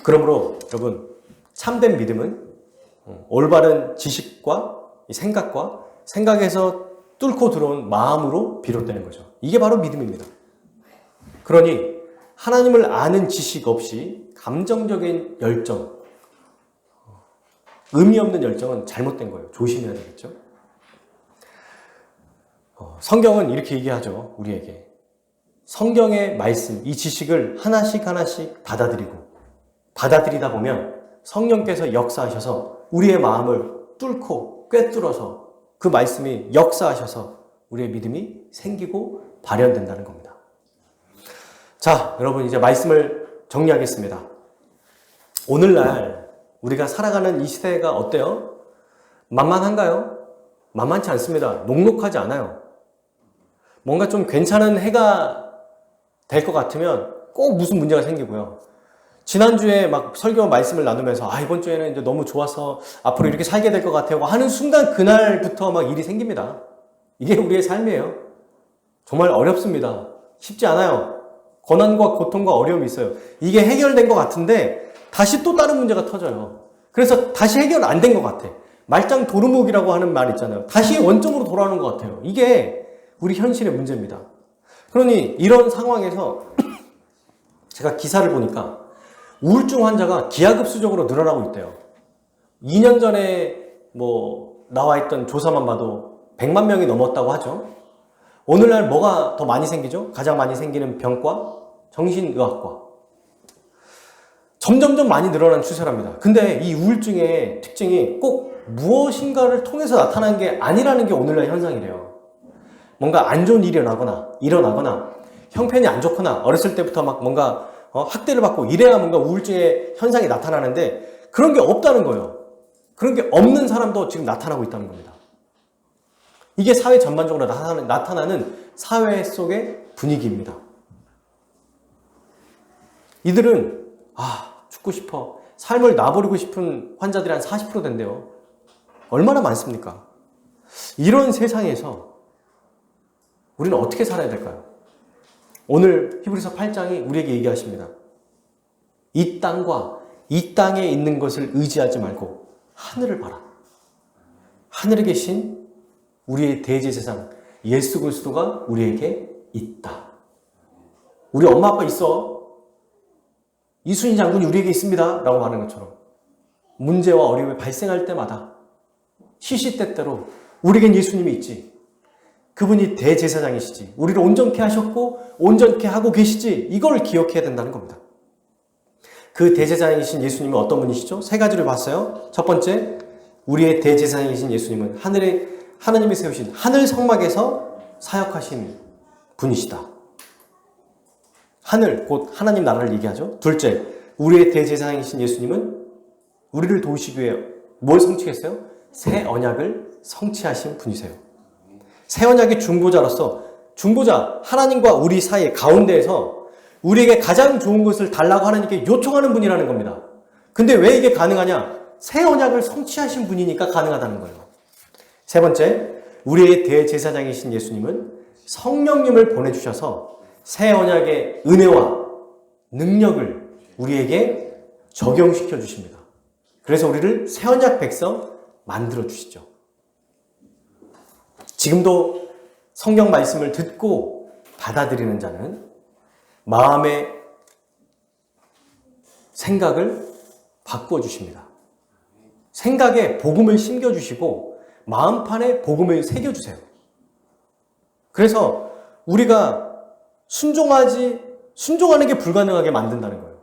Speaker 1: 그러므로 여러분, 참된 믿음은 올바른 지식과 생각과 생각에서 뚫고 들어온 마음으로 비롯되는 거죠. 이게 바로 믿음입니다. 그러니 하나님을 아는 지식 없이 감정적인 열정, 의미 없는 열정은 잘못된 거예요. 조심해야 되겠죠. 성경은 이렇게 얘기하죠. 우리에게. 성경의 말씀, 이 지식을 하나씩 받아들이다 보면 성령께서 역사하셔서 우리의 마음을 뚫고 꿰뚫어서 그 말씀이 역사하셔서 우리의 믿음이 생기고 발현된다는 겁니다. 자, 여러분 이제 말씀을 정리하겠습니다. 오늘날 우리가 살아가는 이 시대가 어때요? 만만한가요? 만만치 않습니다. 녹록하지 않아요. 뭔가 좀 괜찮은 해가 될 것 같으면 꼭 무슨 문제가 생기고요. 지난주에 막 설교 말씀을 나누면서 이번 주에는 이제 너무 좋아서 앞으로 이렇게 살게 될 것 같아요 하는 순간 그날부터 막 일이 생깁니다. 이게 우리의 삶이에요. 정말 어렵습니다. 쉽지 않아요. 고난과 고통과 어려움이 있어요. 이게 해결된 것 같은데 다시 또 다른 문제가 터져요. 그래서 다시 해결 안 된 것 같아. 말짱 도루묵이라고 하는 말 있잖아요. 다시 원점으로 돌아오는 것 같아요. 이게 우리 현실의 문제입니다. 그러니 이런 상황에서 제가 기사를 보니까 우울증 환자가 기하급수적으로 늘어나고 있대요. 2년 전에 나와 있던 조사만 봐도 100만 명이 넘었다고 하죠. 오늘날 뭐가 더 많이 생기죠? 가장 많이 생기는 병과 정신의학과. 점점점 많이 늘어나는 추세랍니다. 근데 이 우울증의 특징이 꼭 무엇인가를 통해서 나타나는 게 아니라는 게 오늘날 현상이래요. 뭔가 안 좋은 일이 일어나거나 형편이 안 좋거나 어렸을 때부터 막 뭔가 학대를 받고 이래야 뭔가 우울증의 현상이 나타나는데 그런 게 없다는 거예요. 그런 게 없는 사람도 지금 나타나고 있다는 겁니다. 이게 사회 전반적으로 나타나는 사회 속의 분위기입니다. 이들은 죽고 싶어. 삶을 놔버리고 싶은 환자들이 한 40% 된대요. 얼마나 많습니까? 이런 세상에서 우리는 어떻게 살아야 될까요? 오늘 히브리서 8장이 우리에게 얘기하십니다. 이 땅과 이 땅에 있는 것을 의지하지 말고 하늘을 봐라. 하늘에 계신 우리의 대제사장 예수 그리스도가 우리에게 있다. 우리 엄마 아빠 있어. 이순신 장군이 우리에게 있습니다. 라고 하는 것처럼 문제와 어려움이 발생할 때마다 시시때때로 우리에겐 예수님이 있지. 그분이 대제사장이시지. 우리를 온전케 하셨고 온전케 하고 계시지. 이걸 기억해야 된다는 겁니다. 그 대제사장이신 예수님은 어떤 분이시죠? 세 가지를 봤어요. 첫 번째, 우리의 대제사장이신 예수님은 하나님이 세우신 하늘 성막에서 사역하신 분이시다. 하늘, 곧 하나님 나라를 얘기하죠. 둘째, 우리의 대제사장이신 예수님은 우리를 도우시기 위해 뭘 성취했어요? 새 언약을 성취하신 분이세요. 새 언약의 중보자, 하나님과 우리 사이 가운데에서 우리에게 가장 좋은 것을 달라고 하나님께 요청하는 분이라는 겁니다. 근데 왜 이게 가능하냐? 새 언약을 성취하신 분이니까 가능하다는 거예요. 세 번째, 우리의 대제사장이신 예수님은 성령님을 보내주셔서 새 언약의 은혜와 능력을 우리에게 적용시켜 주십니다. 그래서 우리를 새 언약 백성 만들어 주시죠. 지금도 성경 말씀을 듣고 받아들이는 자는 마음의 생각을 바꾸어 주십니다. 생각에 복음을 심겨주시고 마음판에 복음을 새겨주세요. 그래서 우리가 순종하는 게 불가능하게 만든다는 거예요.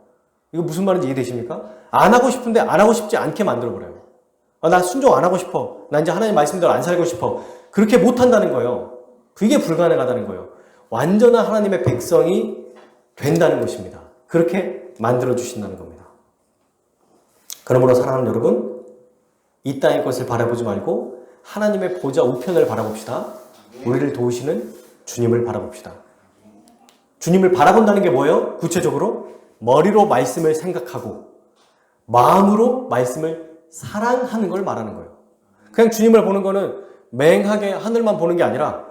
Speaker 1: 이거 무슨 말인지 이해되십니까? 안 하고 싶은데 안 하고 싶지 않게 만들어버려요. 나 순종 안 하고 싶어. 나 이제 하나님 말씀대로 안 살고 싶어. 그렇게 못한다는 거예요. 그게 불가능하다는 거예요. 완전한 하나님의 백성이 된다는 것입니다. 그렇게 만들어주신다는 겁니다. 그러므로 사랑하는 여러분, 이 땅의 것을 바라보지 말고 하나님의 보좌 우편을 바라봅시다. 우리를 도우시는 주님을 바라봅시다. 주님을 바라본다는 게 뭐예요? 구체적으로 머리로 말씀을 생각하고 마음으로 말씀을 사랑하는 걸 말하는 거예요. 그냥 주님을 보는 거는 맹하게 하늘만 보는 게 아니라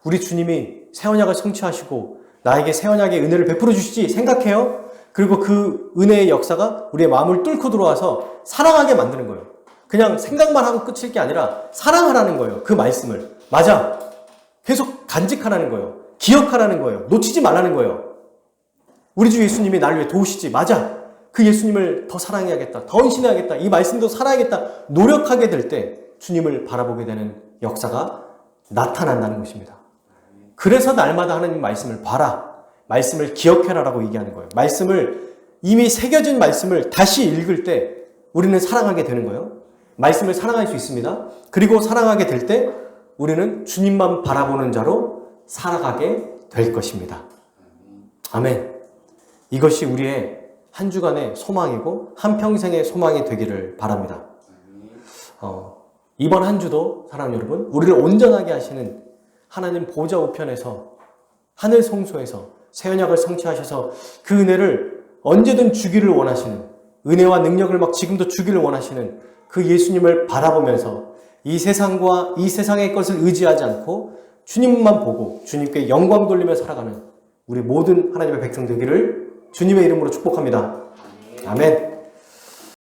Speaker 1: 우리 주님이 새 언약을 성취하시고 나에게 새 언약의 은혜를 베풀어 주시지 생각해요. 그리고 그 은혜의 역사가 우리의 마음을 뚫고 들어와서 사랑하게 만드는 거예요. 그냥 생각만 하고 끝일 게 아니라 사랑하라는 거예요. 그 말씀을. 맞아. 계속 간직하라는 거예요. 기억하라는 거예요. 놓치지 말라는 거예요. 우리 주 예수님이 나를 위해 도우시지. 맞아. 그 예수님을 더 사랑해야겠다. 더 헌신해야겠다. 이 말씀도 살아야겠다. 노력하게 될 때 주님을 바라보게 되는 역사가 나타난다는 것입니다. 그래서 날마다 하나님 말씀을 봐라. 말씀을 기억해라라고 얘기하는 거예요. 말씀을 이미 새겨진 말씀을 다시 읽을 때 우리는 사랑하게 되는 거예요. 말씀을 사랑할 수 있습니다. 그리고 사랑하게 될 때 우리는 주님만 바라보는 자로 살아가게 될 것입니다. 아멘. 이것이 우리의 한 주간의 소망이고 한평생의 소망이 되기를 바랍니다. 이번 한 주도 사랑하는 여러분, 우리를 온전하게 하시는 하나님 보좌 우편에서 하늘 성소에서 새 언약을 성취하셔서 그 은혜를 언제든 주기를 원하시는, 은혜와 능력을 막 지금도 주기를 원하시는 그 예수님을 바라보면서 이 세상과 이 세상의 것을 의지하지 않고 주님만 보고 주님께 영광 돌리며 살아가는 우리 모든 하나님의 백성 되기를 주님의 이름으로 축복합니다. 아멘.